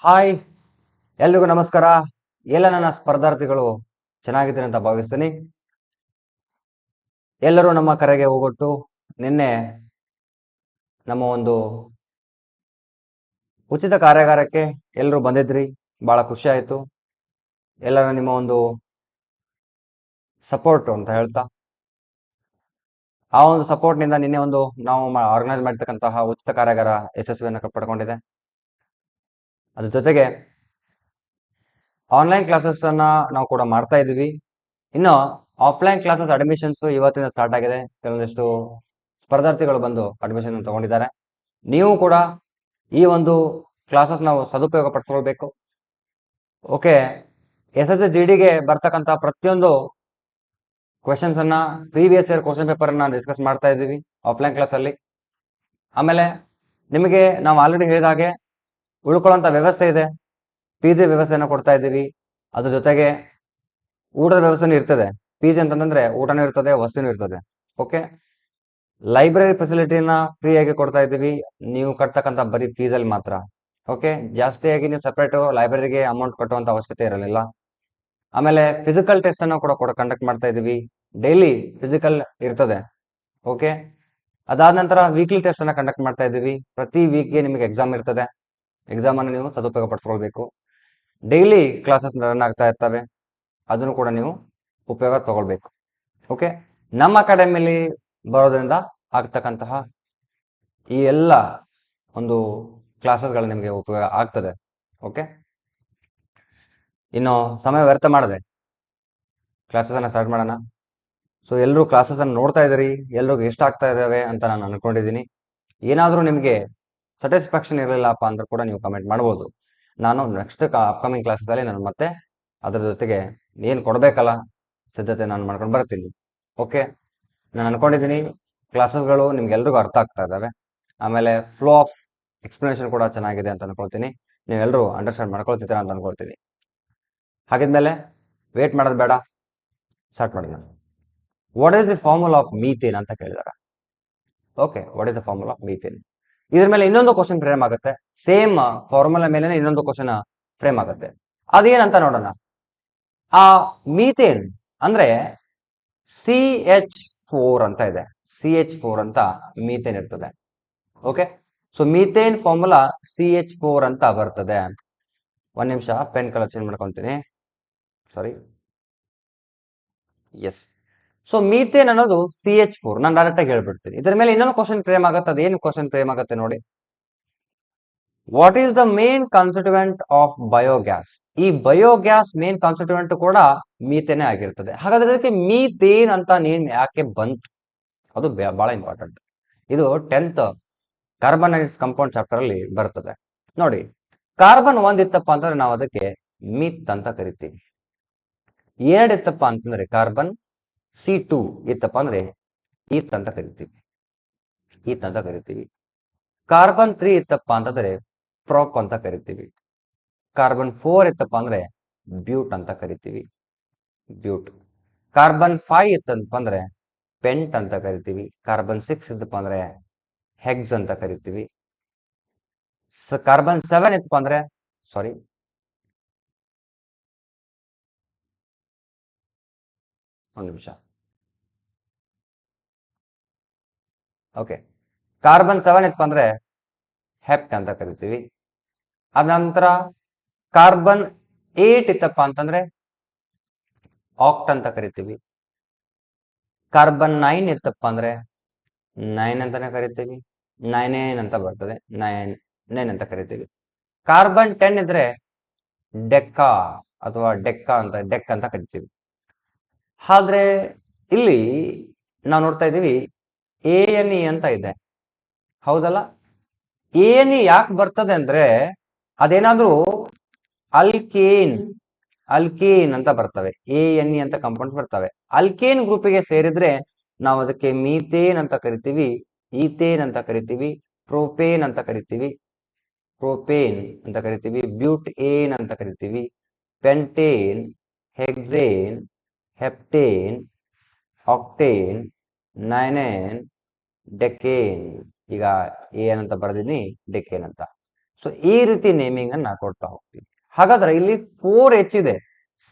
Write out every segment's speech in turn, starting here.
Hi, ಎಲ್ರಿಗೂ ನಮಸ್ಕಾರ. ಎಲ್ಲ ನನ್ನ ಸ್ಪರ್ಧಾರ್ಥಿಗಳು ಚೆನ್ನಾಗಿದ್ದೀರಿ ಅಂತ ಭಾವಿಸ್ತೀನಿ. ಎಲ್ಲರೂ ನಮ್ಮ ಕರೆಗೆ ಹೋಗೊಟ್ಟು ನಿನ್ನೆ ನಮ್ಮ ಒಂದು ಉಚಿತ ಕಾರ್ಯಾಗಾರಕ್ಕೆ ಎಲ್ಲರೂ ಬಂದಿದ್ರಿ. ಬಹಳ ಖುಷಿ ಆಯ್ತು. ಎಲ್ಲರ ನಿಮ್ಮ ಒಂದು ಸಪೋರ್ಟ್ ಅಂತ ಹೇಳ್ತಾ, ಆ ಒಂದು ಸಪೋರ್ಟ್ನಿಂದ ನಿನ್ನೆ ನಾವು ಆರ್ಗನೈಸ್ ಮಾಡಿರ್ತಕ್ಕಂತಹ ಉಚಿತ ಕಾರ್ಯಾಗಾರ ಯಶಸ್ವಿಯನ್ನು ಪಡ್ಕೊಂಡಿದೆ. ಅದ್ರ ಜೊತೆಗೆ ಆನ್ಲೈನ್ ಕ್ಲಾಸಸ್ ಅನ್ನ ನಾವು ಕೂಡ ಮಾಡ್ತಾ ಇದ್ದೀವಿ. ಇನ್ನು ಆಫ್ಲೈನ್ ಕ್ಲಾಸಸ್ ಅಡ್ಮಿಷನ್ಸ್ ಇವತ್ತಿನ ಸ್ಟಾರ್ಟ್ ಆಗಿದೆ. ಕೆಲವೊಂದಿಷ್ಟು ಸ್ಪರ್ಧಾರ್ಥಿಗಳು ಬಂದು ಅಡ್ಮಿಷನ್ ತಗೊಂಡಿದ್ದಾರೆ. ನೀವು ಕೂಡ ಈ ಒಂದು ಕ್ಲಾಸಸ್ ನಾವು ಸದುಪಯೋಗ ಪಡಿಸ್ಕೊಳ್ಬೇಕು. ಓಕೆ, SSC-GDಗೆ ಬರ್ತಕ್ಕಂಥ ಪ್ರತಿಯೊಂದು ಕ್ವೆಶನ್ಸ್ ಅನ್ನ ಪ್ರೀವಿಯಸ್ ಇಯರ್ ಕ್ವಶನ್ ಪೇಪರ್ ಅನ್ನ ಡಿಸ್ಕಸ್ ಮಾಡ್ತಾ ಇದ್ದೀವಿ ಆಫ್ಲೈನ್ ಕ್ಲಾಸ್ ಅಲ್ಲಿ. ಆಮೇಲೆ ನಿಮಗೆ ನಾವು ಆಲ್ರೆಡಿ ಹೇಳಿದ ಹಾಗೆ ಉಳ್ಕೊಳ್ಳೋಂಥ ವ್ಯವಸ್ಥೆ ಇದೆ. PG ವ್ಯವಸ್ಥೆಯನ್ನು ಕೊಡ್ತಾ ಇದ್ದೀವಿ. ಅದ್ರ ಜೊತೆಗೆ ಊಟದ ವ್ಯವಸ್ಥೆನೂ ಇರ್ತದೆ. PG ಅಂತಂದ್ರೆ ಊಟನೂ ಇರ್ತದೆ, ವಸತಿನೂ ಇರ್ತದೆ. ಓಕೆ, ಲೈಬ್ರರಿ ಫೆಸಿಲಿಟಿನ ಫ್ರೀ ಆಗಿ ಕೊಡ್ತಾ ಇದ್ದೀವಿ. ನೀವು ಕಟ್ತಕ್ಕಂಥ ಬರೀ ಫೀಸಲ್ಲಿ ಮಾತ್ರ. ಓಕೆ, ಜಾಸ್ತಿಯಾಗಿ ನೀವು ಸಪ್ರೇಟ್ ಲೈಬ್ರರಿಗೆ ಅಮೌಂಟ್ ಕಟ್ಟುವಂತ ಅವಶ್ಯಕತೆ ಇರಲಿಲ್ಲ. ಆಮೇಲೆ ಫಿಸಿಕಲ್ ಟೆಸ್ಟ್ ಅನ್ನು ಕೂಡ ಕಂಡಕ್ಟ್ ಮಾಡ್ತಾ ಇದ್ದೀವಿ. ಡೈಲಿ ಫಿಸಿಕಲ್ ಇರ್ತದೆ. ಓಕೆ, ಅದಾದ ನಂತರ ವೀಕ್ಲಿ ಟೆಸ್ಟ್ ಅನ್ನ ಕಂಡಕ್ಟ್ ಮಾಡ್ತಾ ಇದ್ದೀವಿ. ಪ್ರತಿ ವೀಕ್ಗೆ ನಿಮಗೆ ಎಕ್ಸಾಮ್ ಇರ್ತದೆ. ಎಕ್ಸಾಮ್ ಅನ್ನು ನೀವು ಸದುಪಯೋಗ ಪಡಿಸ್ಕೊಳ್ಬೇಕು. ಡೈಲಿ ಕ್ಲಾಸಸ್ ರನ್ ಆಗ್ತಾ ಇರ್ತವೆ. ಅದನ್ನು ಕೂಡ ನೀವು ಉಪಯೋಗ ತಗೊಳ್ಬೇಕು. ಓಕೆ, ನಮ್ಮ ಅಕಾಡೆಮಿಲಿ ಬರೋದ್ರಿಂದ ಆಗ್ತಕ್ಕಂತಹ ಈ ಎಲ್ಲ ಒಂದು ಕ್ಲಾಸಸ್ಗಳು ನಿಮಗೆ ಉಪಯೋಗ ಆಗ್ತದೆ. ಓಕೆ, ಇನ್ನು ಸಮಯ ವ್ಯರ್ಥ ಮಾಡದೆ ಕ್ಲಾಸಸ್ ಅನ್ನ ಸ್ಟಾರ್ಟ್ ಮಾಡೋಣ. ಸೊ ಎಲ್ಲರೂ ಕ್ಲಾಸಸ್ ಅನ್ನು ನೋಡ್ತಾ ಇದ್ದೀರಿ, ಎಲ್ರಿಗೂ ಇಷ್ಟ ಆಗ್ತಾ ಇದ್ದಾವೆ ಅಂತ ನಾನು ಅನ್ಕೊಂಡಿದ್ದೀನಿ. ಏನಾದರೂ ನಿಮಗೆ ಸ್ಯಾಟಿಸ್ಫ್ಯಾಕ್ಷನ್ ಇರಲಿಲ್ಲಪ್ಪ ಅಂದ್ರೆ ಕೂಡ ನೀವು ಕಮೆಂಟ್ ಮಾಡ್ಬೋದು. ನಾನು ನೆಕ್ಸ್ಟ್ ಅಪ್ಕಮಿಂಗ್ ಕ್ಲಾಸಸ್ ಅಲ್ಲಿ ನಾನು ಮತ್ತೆ ಅದ್ರ ಜೊತೆಗೆ ಏನು ಕೊಡಬೇಕಲ್ಲ ಸಿದ್ಧತೆ ನಾನು ಮಾಡ್ಕೊಂಡು ಬರ್ತೀನಿ. ಓಕೆ, ನಾನು ಅನ್ಕೊಂಡಿದ್ದೀನಿ ಕ್ಲಾಸಸ್ಗಳು ನಿಮ್ಗೆಲ್ರಿಗೂ ಅರ್ಥ ಆಗ್ತಾ ಇದ್ದಾವೆ. ಆಮೇಲೆ ಫ್ಲೋ ಆಫ್ ಎಕ್ಸ್ಪ್ಲನೇಷನ್ ಕೂಡ ಚೆನ್ನಾಗಿದೆ ಅಂತ ಅನ್ಕೊಳ್ತೀನಿ. ನೀವೆಲ್ಲರೂ ಅಂಡರ್ಸ್ಟ್ಯಾಂಡ್ ಮಾಡ್ಕೊಳ್ತಿದ್ದೀರಾ ಅಂತ ಅನ್ಕೊಳ್ತೀನಿ. ಹಾಗಿದ್ಮೇಲೆ ವೇಟ್ ಮಾಡೋದು ಬೇಡ, ಸ್ಟಾರ್ಟ್ ಮಾಡೋಣ. What is the formula of methane ಅಂತ ಕೇಳಿದಾರೆ. Okay, what is the formula of methane? ಇದ್ರ ಮೇಲೆ ಇನ್ನೊಂದು ಕ್ವಶನ್ ಫ್ರೇಮ್ ಆಗುತ್ತೆ. ಸೇಮ್ ಫಾರ್ಮುಲಾ ಮೇಲೆ ಇನ್ನೊಂದು ಕ್ವಶನ್ ಫ್ರೇಮ್ ಆಗುತ್ತೆ. ಅದೇನಂತ ನೋಡೋಣ. ಆ ಮೀಥೇನ್ ಅಂದ್ರೆ CH4 ಅಂತ ಇದೆ. CH4 ಅಂತ ಮೀಥೇನ್ ಇರ್ತದೆ. Okay, so methane formula CH4 ಅಂತ ಬರ್ತದೆ. ಒಂದ್ ನಿಮಿಷ ಪೆನ್ ಕಲರ್ ಚೇಂಜ್ ಮಾಡ್ಕೊಂತೀನಿ. ಸಾರಿ, ಎಸ್. ಸೊ ಮೀಥೇನ್ ಅನ್ನೋದು CH4. ನಾನು ಡೈರೆಕ್ಟ್ ಆಗಿ ಹೇಳ್ಬಿಡ್ತೀನಿ. ಇದ್ರ ಮೇಲೆ ಇನ್ನೊಂದು ಕ್ವಶನ್ ಫ್ರೇಮ್ ಆಗುತ್ತೆ. ಅದೇನು ಕ್ವಶನ್ ಫ್ರೇಮ್ ಆಗುತ್ತೆ ನೋಡಿ. What is the main constituent of biogas? ಈ ಬಯೋಗ್ಯಾಸ್ ಮೇನ್ ಕಾನ್ಸ್ಟಿಟ್ಯೂಯೆಂಟ್ ಕೂಡ ಮೀಥೇನೆ ಆಗಿರ್ತದೆ. ಹಾಗಾದ್ರೆ ಅದಕ್ಕೆ ಮೀಥೇನ್ ಅಂತ ನೇಮ್ ಯಾಕೆ ಬಂತು? ಅದು ಬಹಳ ಇಂಪಾರ್ಟೆಂಟ್. ಇದು 10th ಕಾರ್ಬನೈಡ್ಸ್ ಕಾಂಪೌಂಡ್ ಚಾಪ್ಟರ್ ಅಲ್ಲಿ ಬರ್ತದೆ ನೋಡಿ. ಕಾರ್ಬನ್ 1 ಇತ್ತಪ್ಪ ಅಂತಂದ್ರೆ ನಾವು ಅದಕ್ಕೆ ಮಿತ್ ಅಂತ ಕರಿತೀವಿ. 2 ಇತ್ತಪ್ಪ ಅಂತಂದ್ರೆ ಕಾರ್ಬನ್ C2 ಇತ್ತಪ್ಪ ಅಂದ್ರೆ ಈತ್ ಅಂತ ಕರಿತೀವಿ. ಕಾರ್ಬನ್ 3 ಇತ್ತಪ್ಪ ಅಂತಂದ್ರೆ ಪ್ರಾಪ್ ಅಂತ ಕರಿತೀವಿ. ಕಾರ್ಬನ್ 4 ಇತ್ತಪ್ಪ ಅಂದ್ರೆ ಬ್ಯೂಟ್ ಅಂತ ಕರಿತೀವಿ. ಕಾರ್ಬನ್ 5 ಇತ್ತಪ್ಪ ಅಂದ್ರೆ ಪೆಂಟ್ ಅಂತ ಕರಿತೀವಿ. ಕಾರ್ಬನ್ 6 ಇತ್ತಪ್ಪ ಅಂದ್ರೆ ಹೆಗ್ಸ್ ಅಂತ ಕರಿತೀವಿ. ಕಾರ್ಬನ್ 7 ಇತ್ತಪ್ಪ ಅಂದ್ರೆ ಒಂದು ನಿಮಿಷ. ಓಕೆ, ಕಾರ್ಬನ್ 7 ಇತ್ತಪ್ಪ ಅಂದ್ರೆ ಹೆಪ್ಟ್ ಅಂತ ಕರಿತೀವಿ. ಅದ ನಂತರ ಕಾರ್ಬನ್ 8 ಇತ್ತಪ್ಪ ಅಂತಂದ್ರೆ ಆಕ್ಟ್ ಅಂತ ಕರಿತೀವಿ. ಕಾರ್ಬನ್ 9 ಇತ್ತಪ್ಪ ಅಂದ್ರೆ 9 ಅಂತಾನೆ ಕರಿತೀವಿ. 9 ಅಂತ ಬರ್ತದೆ, 9 ಅಂತ ಕರಿತೀವಿ. ಕಾರ್ಬನ್ 10 ಇದ್ರೆ ಡೆಕ್ಕಾ ಅಥವಾ ಡೆಕ್ ಅಂತ ಕರಿತೀವಿ. ಆದ್ರೆ ಇಲ್ಲಿ ನಾವು ನೋಡ್ತಾ ಇದ್ದೀವಿ ANE ಅಂತ ಇದೆ, ಹೌದಲ್ಲ? ANE ಯಾಕೆ ಬರ್ತದೆ ಅಂದ್ರೆ ಅದೇನಾದ್ರೂ ಅಲ್ಕೇನ್ ಅಂತ ಬರ್ತವೆ. ANE ಅಂತ ಕಂಪೌಂಡ್ಸ್ ಬರ್ತವೆ. ಅಲ್ಕೇನ್ ಗ್ರೂಪಿಗೆ ಸೇರಿದ್ರೆ ನಾವು ಅದಕ್ಕೆ ಮೀಥೇನ್ ಅಂತ ಕರಿತೀವಿ, ಈಥೇನ್ ಅಂತ ಕರಿತೀವಿ, ಪ್ರೋಪೇನ್ ಅಂತ ಕರಿತೀವಿ, ಬ್ಯೂಟೇನ್ ಅಂತ ಕರಿತೀವಿ, ಪೆಂಟೇನ್, ಹೆಕ್ಸೇನ್, ಹೆಪ್ಟೇನ್, ಆಕ್ಟೇನ್, ನೈನೇನ್, ಡೆಕೇನ್. ಈಗ ಏನ್ ಅಂತ ಬರೆದಿನಿ, ಡೆಕೇನ್ ಅಂತ. ಸೊ ಈ ರೀತಿ ನೇಮಿಂಗ್ ಅನ್ನ ಕೊಡ್ತಾ ಹೋಗ್ತೀವಿ. ಹಾಗಾದ್ರೆ ಇಲ್ಲಿ 4H ಇದೆ,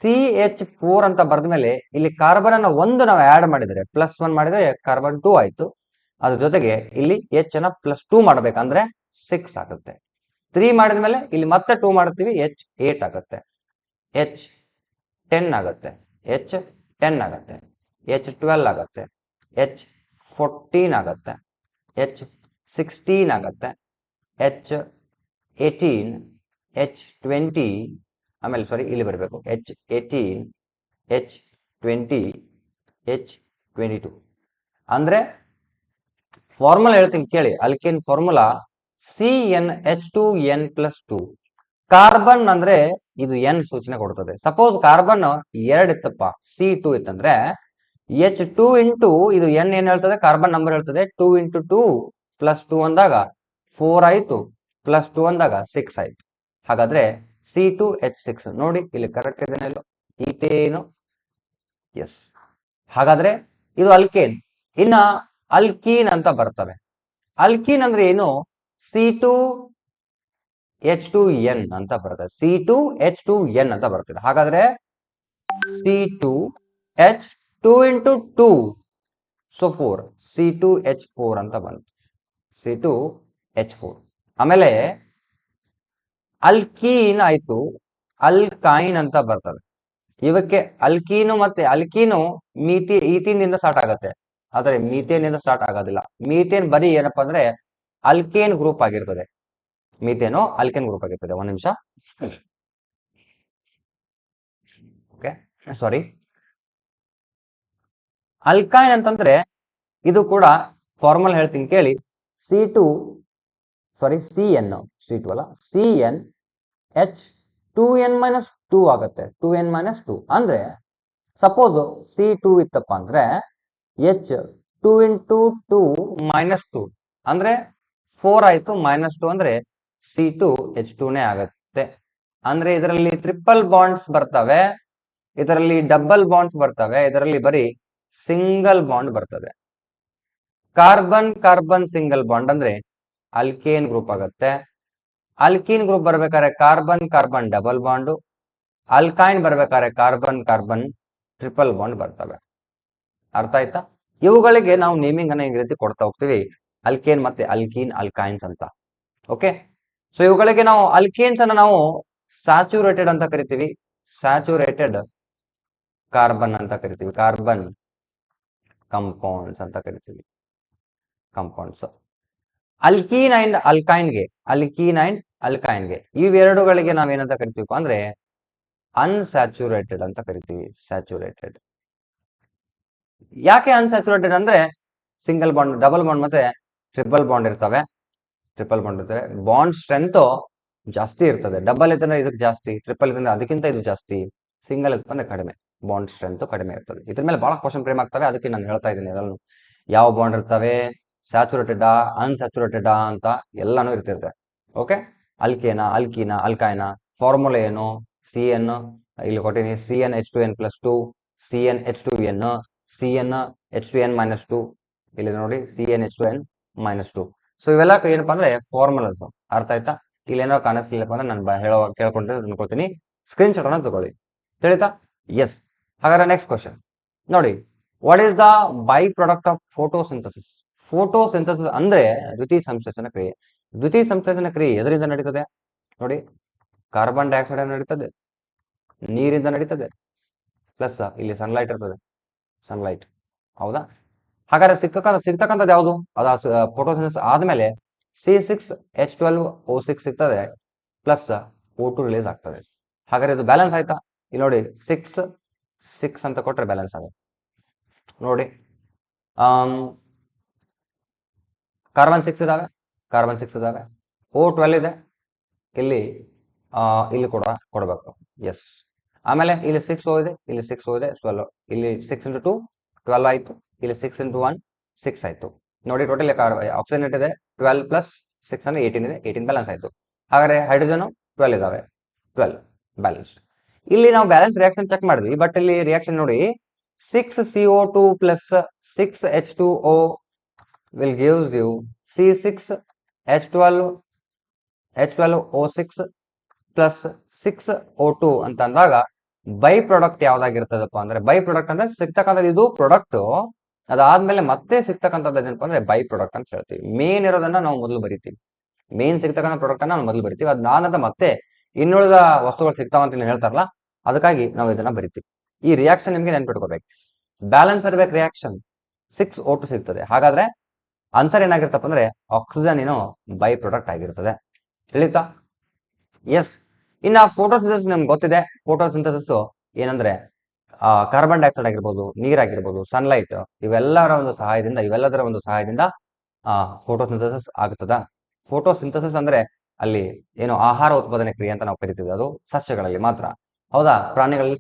CH4 ಅಂತ ಬರೆದ ಮೇಲೆ ಇಲ್ಲಿ ಕಾರ್ಬನ್ ಅನ್ನ ಒಂದು ನಾವು ಆಡ್ ಮಾಡಿದ್ರೆ +1 ಮಾಡಿದ್ರೆ ಕಾರ್ಬನ್ 2 ಆಯ್ತು. ಅದ್ರ ಜೊತೆಗೆ ಇಲ್ಲಿ H ಅನ್ನ +2 ಮಾಡ್ಬೇಕಂದ್ರೆ 6 ಆಗುತ್ತೆ. 3 ಮಾಡಿದ ಮೇಲೆ ಇಲ್ಲಿ ಮತ್ತೆ 2 ಮಾಡ್ತೀವಿ, H 8 ಆಗುತ್ತೆ, H 10 ಆಗುತ್ತೆ, H 10 ಆಗುತ್ತೆ, H 12 ಆಗುತ್ತೆ, H 14 ಆಗುತ್ತೆ, H 16 ಆಗುತ್ತೆ, H 18, H 20, ಆಮೇಲೆ ಸಾರಿ ಇಲ್ಲಿ ಬರಬೇಕು, H 18, H 20, H 22. ಅಂದ್ರೆ ಫಾರ್ಮುಲಾ ಹೇಳ್ತೀನಿ ಕೇಳಿ. Alkane formula CnH2n+2. ಕಾರ್ಬನ್ ಅಂದ್ರೆ ಇದು ಎನ್ ಸೂಚನೆ ಕೊಡ್ತದೆ. ಸಪೋಸ್ ಕಾರ್ಬನ್ 2 ಇತ್ತಪ್ಪ, C2 ಇತ್ತಂದ್ರೆ H2 ಇಂಟು ಇದು ಎನ್ ಏನ್ ಹೇಳ್ತದೆ, ಕಾರ್ಬನ್ ನಂಬರ್ ಹೇಳ್ತದೆ. 2 ಇಂಟು 2 +2 ಅಂದಾಗ 4 ಆಯ್ತು, +2 ಅಂದಾಗ 6 ಆಯ್ತು. ಹಾಗಾದ್ರೆ C2H6 ನೋಡಿ ಇಲ್ಲಿ ಕರೆಕ್ಟ್ ಇದೆ, ಈತೇನು. ಎಸ್, ಹಾಗಾದ್ರೆ ಇದು ಅಲ್ಕೇನ್. ಇನ್ನ ಅಲ್ಕೀನ್ ಅಂತ ಬರ್ತವೆ. ಅಲ್ಕೀನ್ ಅಂದ್ರೆ ಏನು, C2H2n ಅಂತ ಬರ್ತದೆ, C2H2n ಅಂತ ಬರ್ತದೆ. ಹಾಗಾದ್ರೆ C2H2 ಇಂಟು 2, ಸೊ 4, C2H4 ಅಂತ ಬಂತು, C2H4. ಆಮೇಲೆ ಅಲ್ಕೀನ್ ಆಯ್ತು, ಅಲ್ಕೈನ್ ಅಂತ ಬರ್ತದೆ. ಇವಕ್ಕೆ ಅಲ್ಕೀನು ಮತ್ತೆ ಅಲ್ಕೀನು ಈಥೀನ್ದಿಂದ ಸ್ಟಾರ್ಟ್ ಆಗತ್ತೆ, ಆದ್ರೆ ಮೀಥೇನ್ ಇಂದ ಸ್ಟಾರ್ಟ್ ಆಗೋದಿಲ್ಲ. ಮೀಥೇನ್ ಬರೀ ಏನಪ್ಪಾ ಅಂದ್ರೆ ಅಲ್ಕೇನ್ ಗ್ರೂಪ್ ಆಗಿರ್ತದೆ, ಮೀಥೇನು ಅಲ್ಕೇನ್ ಗ್ರೂಪ್ ಆಗಿರ್ತದೆ. ಒಂದ್ ನಿಮಿಷ, ಓಕೆ ಸಾರಿ. ಅಲ್ಕೈನ್ ಅಂತಂದ್ರೆ ಇದು ಕೂಡ ಫಾರ್ಮಲ್ ಹೇಳ್ತೀನಿ ಕೇಳಿ. C2 ಅಲ್ಲ, CnH2n-2 ಆಗುತ್ತೆ, 2n-2. ಅಂದ್ರೆ ಸಪೋಸ್ C2 ಇತ್ತಪ್ಪ ಅಂದ್ರೆ H2 ಇಂಟು 2 -2 ಅಂದ್ರೆ 4 ಆಯ್ತು, -2 ಅಂದ್ರೆ C2H2ನೇ ಆಗತ್ತೆ. ಅಂದ್ರೆ ಇದರಲ್ಲಿ ಟ್ರಿಪಲ್ ಬಾಂಡ್ಸ್ ಬರ್ತವೆ, ಇದರಲ್ಲಿ ಡಬಲ್ ಬಾಂಡ್ಸ್ ಬರ್ತವೆ, ಇದರಲ್ಲಿ ಬರೀ ಸಿಂಗಲ್ ಬಾಂಡ್ ಬರ್ತದೆ. ಕಾರ್ಬನ್ ಕಾರ್ಬನ್ ಸಿಂಗಲ್ ಬಾಂಡ್ ಅಂದ್ರೆ ಅಲ್ಕೇನ್ ಗ್ರೂಪ್ ಆಗುತ್ತೆ. ಅಲ್ಕೀನ್ ಗ್ರೂಪ್ ಬರ್ಬೇಕಾದ್ರೆ carbon carbon double bond, alkyne ಬರ್ಬೇಕಾದ್ರೆ ಕಾರ್ಬನ್ ಕಾರ್ಬನ್ ಟ್ರಿಪಲ್ ಬಾಂಡ್ ಬರ್ತವೆ. ಅರ್ಥ ಆಯ್ತಾ? ಇವುಗಳಿಗೆ ನಾವು ನೇಮಿಂಗ್ ಅನ್ನ ಈ ರೀತಿ ಕೊಡ್ತಾ ಹೋಗ್ತೀವಿ, ಅಲ್ಕೇನ್ ಮತ್ತೆ ಅಲ್ಕೀನ್, ಅಲ್ಕೈನ್ಸ್ ಅಂತ. ಓಕೆ, ಸೊ ಇವುಗಳಿಗೆ ನಾವು ಅಲ್ಕೇನ್ಸ್ ಅನ್ನ ನಾವು ಸ್ಯಾಚುರೇಟೆಡ್ ಅಂತ ಕರಿತೀವಿ, ಸ್ಯಾಚುರೇಟೆಡ್ ಕಾರ್ಬನ್ ಅಂತ ಕರಿತೀವಿ, ಕಾರ್ಬನ್ ಕಂಪೌಂಡ್ಸ್ ಅಂತ ಕರಿತೀವಿ, ಕಂಪೌಂಡ್ಸ್. ಅಲ್ಕೀನ್ ಅಂಡ್ ಅಲ್ಕೈನ್ಗೆ, ಇವೆರಡುಗಳಿಗೆ ನಾವೇನಂತ ಕರಿತೀವಿ ಅಂದ್ರೆ ಅನ್ಸ್ಯಾಚುರೇಟೆಡ್ ಅಂತ ಕರಿತೀವಿ, ಸ್ಯಾಚುರೇಟೆಡ್. ಯಾಕೆ ಅನ್ಸ್ಯಾಚುರೇಟೆಡ್ ಅಂದ್ರೆ ಸಿಂಗಲ್ ಬಾಂಡ್, ಡಬಲ್ ಬಾಂಡ್ ಮತ್ತೆ ಟ್ರಿಪಲ್ ಬಾಂಡ್ ಇರ್ತವೆ, ಬಾಂಡ್ ಸ್ಟ್ರೆಂತ್ ಜಾಸ್ತಿ ಇರ್ತದೆ. ಡಬಲ್ ಇದ್ರೆ ಇದಕ್ಕೆ ಜಾಸ್ತಿ, ಟ್ರಿಪಲ್ ಇದ್ರೆ ಅದಕ್ಕಿಂತ ಇದು ಜಾಸ್ತಿ, ಸಿಂಗಲ್ ಇರ್ತಂದ್ರೆ ಕಡಿಮೆ, ಬಾಂಡ್ ಸ್ಟ್ರೆಂತ್ ಕಡಿಮೆ ಇರ್ತದೆ. ಇದ್ರ ಮೇಲೆ ಬಹಳ ಕ್ವಶನ್ ಫ್ರೇಮ್ ಆಗ್ತವೆ, ಅದಕ್ಕೆ ನಾನು ಹೇಳ್ತಾ ಇದ್ದೀನಿ ಅದನ್ನು. ಯಾವ ಬಾಂಡ್ ಇರ್ತವೆ, ಸ್ಯಾಚುರೇಟೆಡ್ ಅನ್ಸ್ಯಾಚುರೇಟೆಡ್ ಅಂತ ಎಲ್ಲಾನು ಇರ್ತಿರ್ತದೆ. ಓಕೆ, ಅಲ್ಕೇನ, ಅಲ್ಕೀನ, ಅಲ್ಕೈನ ಫಾರ್ಮುಲಾ ಏನು, CN ಇಲ್ಲಿ ಕೊಟ್ಟಿನಿ, CnH2n+2, CnH2n, CnH2n-2, ಇಲ್ಲಿ ನೋಡಿ CnH2n-2. ಸೊ ಇವೆಲ್ಲ ಏನಪ್ಪಾ ಅಂದ್ರೆ ಫಾರ್ಮುಲಾಸ್. ಅರ್ಥ ಆಯ್ತಾ? ಇಲ್ಲಿ ಏನೋ ಕಾಣಿಸ್ಲಿಲ್ಲಪ್ಪ ಅಂದ್ರೆ ನಾನು ಕೇಳ್ಕೊಂಡ್ರೆ ಅನ್ಕೊಳ್ತೀನಿ, ಸ್ಕ್ರೀನ್ ಶಾಟ್ ಅನ್ನ ತಗೊಳ್ಳಿ. ತಿಳಿತಾ? ಎಸ್. ಹಾಗಾದ್ರೆ ನೆಕ್ಸ್ಟ್ ಕ್ವಶನ್ ನೋಡಿ, what is the by product of photosynthesis? Photosynthesis ಅಂದ್ರೆ ದ್ವಿತೀಯ ಸಂಶ್ಲೇಷಣ ಕ್ರಿಯೆ. ದ್ವಿತೀಯ ಸಂಶ್ಲೇಷಣ ಕ್ರಿಯೆ ಎದರಿಂದ ನಡೀತದೆ ನೋಡಿ, ಕಾರ್ಬನ್ ಡೈಆಕ್ಸೈಡ್ ನಡೀತದೆ, ನೀರಿಂದ ನಡೀತದೆ, ಪ್ಲಸ್ ಇಲ್ಲಿ ಸನ್ಲೈಟ್ ಇರ್ತದೆ, ಸನ್ಲೈಟ್. ಹೌದಾ? ಹಾಗಾದ್ರೆ ಸಿಗ್ತಕ್ಕಂಥದ್ದು ಯಾವುದು? ಅದು ಫೋಟೋಸಿಂಥಸಿಸ್ ಆದ್ಮೇಲೆ C6H12O6 ಸಿಗ್ತದೆ, ಪ್ಲಸ್ O2 ರಿಲೀಸ್ ಆಗ್ತದೆ. ಹಾಗಾದ್ರೆ ಇದು ಬ್ಯಾಲೆನ್ಸ್ ಆಯ್ತಾ? ಇಲ್ಲಿ ನೋಡಿ 6 ಅಂತ ಕೊಟ್ರೆ ಬ್ಯಾಲೆನ್ಸ್ ಆಗುತ್ತೆ ನೋಡಿ. ಕಾರ್ಬನ್ 6 ಇದಾವೆ, O12 ಇದೆ, ಇಲ್ಲಿ ಕೂಡ ಕೊಡಬೇಕು. ಎಸ್. ಆಮೇಲೆ ಇಲ್ಲಿ 6O ಇದೆ, ಇಲ್ಲಿ 6O ಇದೆ, 12, ಇಲ್ಲಿ 6 ಇಂಟು 2 12 ಆಯ್ತು, ಇಲ್ಲಿ 6 ಇಂಟು 1 6 ಆಯ್ತು ನೋಡಿ. ಟೋಟಲ್ ಆಕ್ಸಿಜನ್ ಇದೆ 12 ಪ್ಲಸ್ 6 ಅಂದ್ರೆ 18 ಇದೆ, 18 ಬ್ಯಾಲೆನ್ಸ್ ಆಯ್ತು. ಹಾಗಾದ್ರೆ ಹೈಡ್ರೋಜನ್ 12 ಇದಾವೆ, 12 ಬ್ಯಾಲೆನ್ಸ್ಡ್. ಇಲ್ಲಿ ನಾವು ಬ್ಯಾಲೆನ್ಸ್ ರಿಯಾಕ್ಷನ್ ಚೆಕ್ ಮಾಡಿದ್ವಿ, ಬಟ್ ಇಲ್ಲಿ ರಿಯಾಕ್ಷನ್ ನೋಡಿ 6CO2 plus 6H2O will gives you C6H12 H12O6 plus 6O2 ಅಂತ ಅಂದಾಗ ಬೈ ಪ್ರಾಡಕ್ಟ್ ಯಾವ್ದಾಗಿರ್ತದಪ್ಪ ಅಂದ್ರೆ, ಬೈ ಪ್ರಾಡಕ್ಟ್ ಅಂದ್ರೆ ಸಿಗ್ತಕ್ಕಂಥದ್ದು ಇದು ಪ್ರಾಡಕ್ಟ್, ಅದಾದ್ಮೇಲೆ ಮತ್ತೆ ಸಿಗ್ತಕ್ಕಂಥದ್ದು ಏನಪ್ಪ ಅಂದ್ರೆ ಬೈ ಪ್ರಾಡಕ್ಟ್ ಅಂತ ಹೇಳ್ತೀವಿ. ಮೇನ್ ಇರೋದನ್ನ ನಾವು ಮೊದಲು ಬರಿತೀವಿ, ಮೇನ್ ಸಿಗ್ತಕ್ಕಂಥ ಪ್ರಾಡಕ್ಟ್ ಅನ್ನ ನಾವು ಮೊದಲು ಬರಿತೀವಿ. ಅದಾದ ಮತ್ತೆ ಇನ್ನುಳಿದ ವಸ್ತುಗಳು ಸಿಗ್ತಾವ ಅಂತ ಹೇಳ್ತಾರಲ್ಲ, ಅದಕ್ಕಾಗಿ ನಾವು ಇದನ್ನ ಬರಿತೀವಿ. ಈ ರಿಯಾಕ್ಷನ್ ನಿಮ್ಗೆ ನೆನ್ಪಿಟ್ಕೋಬೇಕು. ಬ್ಯಾಲೆನ್ಸ್ ಇರ್ಬೇಕು ರಿಯಾಕ್ಷನ್, 6O2 ಸಿಗ್ತದೆ. ಹಾಗಾದ್ರೆ ಆನ್ಸರ್ ಏನಾಗಿರ್ತಪ್ಪ ಅಂದ್ರೆ ಆಕ್ಸಿಜನ್ ಏನು ಬೈ ಪ್ರಾಡಕ್ಟ್ ಆಗಿರ್ತದೆ. ತಿಳಿತಾ? ಎಸ್. ಇನ್ನ ಫೋಟೋಸಿಂಥಸಿಸ್ ನಿಮ್ಗೆ ಗೊತ್ತಿದೆ. ಫೋಟೋಸಿಂಥಸಿಸ್ ಏನಂದ್ರೆ ಕಾರ್ಬನ್ ಡೈಆಕ್ಸೈಡ್ ಆಗಿರ್ಬೋದು, ನೀರಾಗಿರ್ಬೋದು, ಸನ್ಲೈಟ್, ಇವೆಲ್ಲದರ ಒಂದು ಸಹಾಯದಿಂದ ಫೋಟೋಸಿಂಥಸಿಸ್ ಆಗ್ತದ. ಫೋಟೋಸಿಂಥಸಿಸ್ ಅಂದ್ರೆ ಅಲ್ಲಿ ಏನು ಆಹಾರ ಉತ್ಪಾದನೆ ಕ್ರಿಯೆ ಅಂತ ನಾವು ಕರಿತೀವಿ, ಅದು ಸಸ್ಯಗಳಲ್ಲಿ ಮಾತ್ರ. ಹೌದಾ? ಪ್ರಾಣಿಗಳಲ್ಲಿ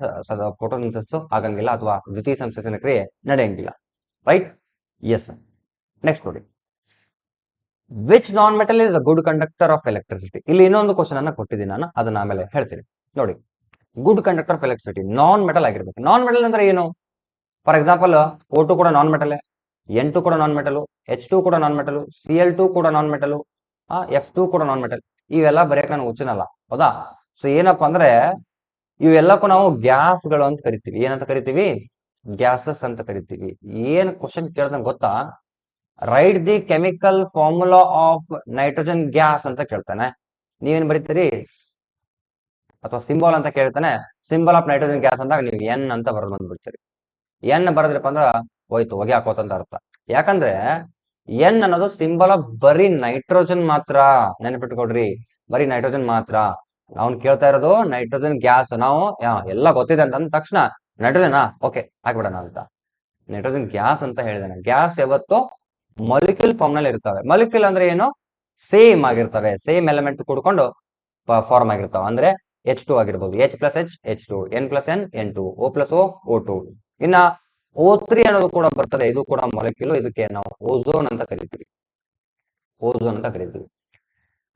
ಫೋಟೋಸಿಂಥಸಿಸ್ ಆಗಂಗಿಲ್ಲ, ಅಥವಾ ದ್ವಿತೀಯ ಸಂಶ್ಲೇಷಣೆ ಕ್ರಿಯೆ ನಡೆಯಂಗಿಲ್ಲ. ರೈಟ್? ಎಸ್. ನೆಕ್ಸ್ಟ್ ನೋಡಿ, which non metal is a good conductor of electricity. ಇಲ್ಲಿ ಇನ್ನೊಂದು ಕ್ವಶನ್ ಅನ್ನ ಕೊಟ್ಟಿದ್ದೀನಿ ನಾನು, ಅದನ್ನ ಆಮೇಲೆ ಹೇಳ್ತೀನಿ. ನೋಡಿ, good conductor of electricity non metal ಆಗಿರ್ಬೇಕು. ನಾನ್ ಮೆಟಲ್ ಅಂದ್ರೆ ಏನು? ಫಾರ್ ಎಕ್ಸಾಂಪಲ್ O2 ಕೂಡ ನಾನ್ ಮೆಟಲ್, N2 ಕೂಡ ನಾನ್ ಮೆಟಲ್, H2 ಕೂಡ ನಾನ್ ಮೆಟಲ್, Cl2 ಕೂಡ ನಾನ್ ಮೆಟಲ್, F2 ಕೂಡ ನಾನ್ ಮೆಟಲ್. ಇವೆಲ್ಲ ಬರೆಯಕ್ ನಾನು ಹುಚ್ಚನಲ್ಲ, ಹೌದಾ? ಸೊ ಏನಪ್ಪಾ ಅಂದ್ರೆ ಇವೆಲ್ಲಕ್ಕೂ ನಾವು ಗ್ಯಾಸ್ಗಳು ಅಂತ ಕರಿತೀವಿ. ಏನಂತ ಕರಿತೀವಿ? ಗ್ಯಾಸಸ್ ಅಂತ ಕರಿತೀವಿ. ಏನ್ ಕ್ವಶನ್ ಕೇಳ್ದಂಗೆ ಗೊತ್ತಾ? Right the chemical formula of nitrogen gas ಅಂತ ಕೇಳ್ತಾನೆ. ನೀವೇನ್ ಬರೀತೀರಿ? ಅಥವಾ ಸಿಂಬಲ್ ಅಂತ ಕೇಳ್ತಾನೆ. ಸಿಂಬಲ್ ಆಫ್ ನೈಟ್ರೋಜನ್ ಗ್ಯಾಸ್ ಅಂದಾಗ ನೀವು ಎನ್ ಅಂತ ಬರೆದು ಬಂದ್ಬಿಡ್ತೀರಿ. ಎನ್ ಬರದ್ರಪ್ಪ ಅಂದ್ರ ಹೋಯ್ತು, ಹೊಗೆ ಹಾಕೋತಂತ ಅರ್ಥ. ಯಾಕಂದ್ರೆ ಎನ್ ಅನ್ನೋದು ಸಿಂಬಲ್ ಆಫ್ ಬರೀ ನೈಟ್ರೋಜನ್ ಮಾತ್ರ. ನೆನಪಿಟ್ಕೊಡ್ರಿ, ಬರೀ ನೈಟ್ರೋಜನ್ ಮಾತ್ರ. ಅವ್ನು ಕೇಳ್ತಾ ಇರೋದು ನೈಟ್ರೋಜನ್ ಗ್ಯಾಸ್. ನಾವು ಎಲ್ಲ ಗೊತ್ತಿದೆ ಅಂತ ಅಂದ ತಕ್ಷಣ ನೈಟ್ರೋಜನ್ ಓಕೆ ಹಾಕ್ಬಿಡೋಣ ಅಂತ ನೈಟ್ರೋಜನ್ ಗ್ಯಾಸ್ ಅಂತ ಹೇಳಿದಾನೆ. ಗ್ಯಾಸ್ ಯಾವತ್ತು ಮೊಲಿಕ್ಯೂಲ್ ಫಾರ್ಮ್ ನಲ್ಲಿ ಇರ್ತವೆ. ಮೊಲಿಕ್ಯೂಲ್ ಅಂದ್ರೆ ಏನು? ಸೇಮ್ ಆಗಿರ್ತವೆ, ಸೇಮ್ ಎಲಿಮೆಂಟ್ ಕೂಡ್ಕೊಂಡು ಫಾರ್ಮ್ ಆಗಿರ್ತಾವ. ಅಂದ್ರೆ H2 ಆಗಿರ್ಬೋದು, H+H H2, N+N N2, O+O O2. ಇನ್ನ O3 ಅನ್ನೋದು ಕೂಡ ಬರ್ತದೆ, ಇದು ಕೂಡ ಮೊಲಿಕ್ಯೂಲ್. ಇದಕ್ಕೆ ನಾವು ಓಝೋನ್ ಅಂತ ಕರಿತೀವಿ, ಓಝೋನ್ ಅಂತ ಕರಿತೀವಿ.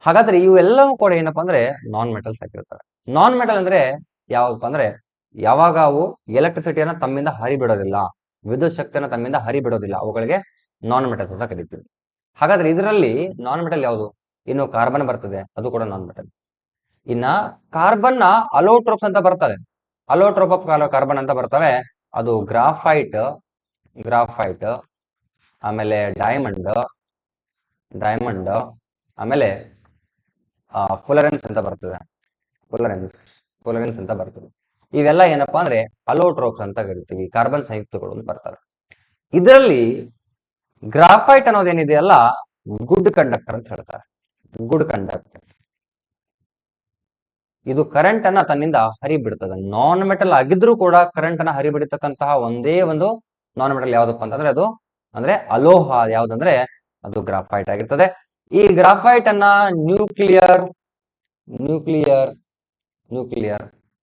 ಹಾಗಾದ್ರೆ ಇವೆಲ್ಲವೂ ಕೂಡ ಏನಪ್ಪಾ ಅಂದ್ರೆ ನಾನ್ ಮೆಟಲ್ಸ್ ಆಗಿರ್ತವೆ. ನಾನ್ ಮೆಟಲ್ ಅಂದ್ರೆ ಯಾವಪ್ಪ ಅಂದ್ರೆ ಯಾವಾಗ ಅವು ಎಲೆಕ್ಟ್ರಿಸಿಟಿಯನ್ನ ತಮ್ಮಿಂದ ಹರಿಬಿಡೋದಿಲ್ಲ, ವಿದ್ಯುತ್ ಶಕ್ತಿಯನ್ನ ತಮ್ಮಿಂದ ಹರಿಬಿಡೋದಿಲ್ಲ, ಅವುಗಳಿಗೆ ನಾನ್ ಮೆಟಲ್ಸ್ ಅಂತ ಕರಿತೀವಿ. ಹಾಗಾದ್ರೆ ಇದರಲ್ಲಿ ನಾನ್ ಮೆಟಲ್ ಯಾವುದು? ಇನ್ನು ಕಾರ್ಬನ್ ಬರ್ತದೆ, ಅದು ಕೂಡ ನಾನ್ ಮೆಟಲ್. ಇನ್ನ ಕಾರ್ಬನ್ ನ ಅಲೋಟ್ರೋಪ್ಸ್ ಅಂತ ಬರ್ತವೆ. ಅಲೋಟ್ರೋಪ್ ಆಫ್ ಕಾರ್ಬನ್ ಅಂತ ಬರ್ತವೆ. ಅದು ಗ್ರಾಫೈಟ್, ಆಮೇಲೆ ಡೈಮಂಡ್, ಆಮೇಲೆ ಫುಲರೆನ್ಸ್ ಅಂತ ಬರ್ತದೆ. ಫುಲರೆನ್ಸ್ ಅಂತ ಬರ್ತದೆ. ಇವೆಲ್ಲ ಏನಪ್ಪಾ ಅಂದ್ರೆ ಅಲೋಟ್ರೋಪ್ಸ್ ಅಂತ ಕರಿತೀವಿ, ಕಾರ್ಬನ್ ಸಂಯುಕ್ತಗಳು ಅಂತ ಬರ್ತವೆ. ಇದರಲ್ಲಿ ಗ್ರಾಫೈಟ್ ಅನ್ನೋದೇನಿದೆಯಲ್ಲ, ಗುಡ್ ಕಂಡಕ್ಟರ್ ಅಂತ ಹೇಳ್ತಾರೆ. ಗುಡ್ ಕಂಡಕ್ಟರ್, ಇದು ಕರೆಂಟ್ ಅನ್ನ ತನ್ನಿಂದ ಹರಿಬಿಡ್ತದೆ. ನಾನ್ ಮೆಟಲ್ ಆಗಿದ್ರೂ ಕೂಡ ಕರೆಂಟ್ ಅನ್ನ ಹರಿಬಿಡತಕ್ಕಂತಹ ಒಂದೇ ಒಂದು ನಾನ್ ಮೆಟಲ್ ಯಾವ್ದಪ್ಪ ಅಂತಂದ್ರೆ ಅದು ಅಂದ್ರೆ ಅಲೋಹ. ಯಾವ್ದಂದ್ರೆ ಅದು ಗ್ರಾಫೈಟ್ ಆಗಿರ್ತದೆ. ಈ ಗ್ರಾಫೈಟ್ ಅನ್ನ ನ್ಯೂಕ್ಲಿಯರ್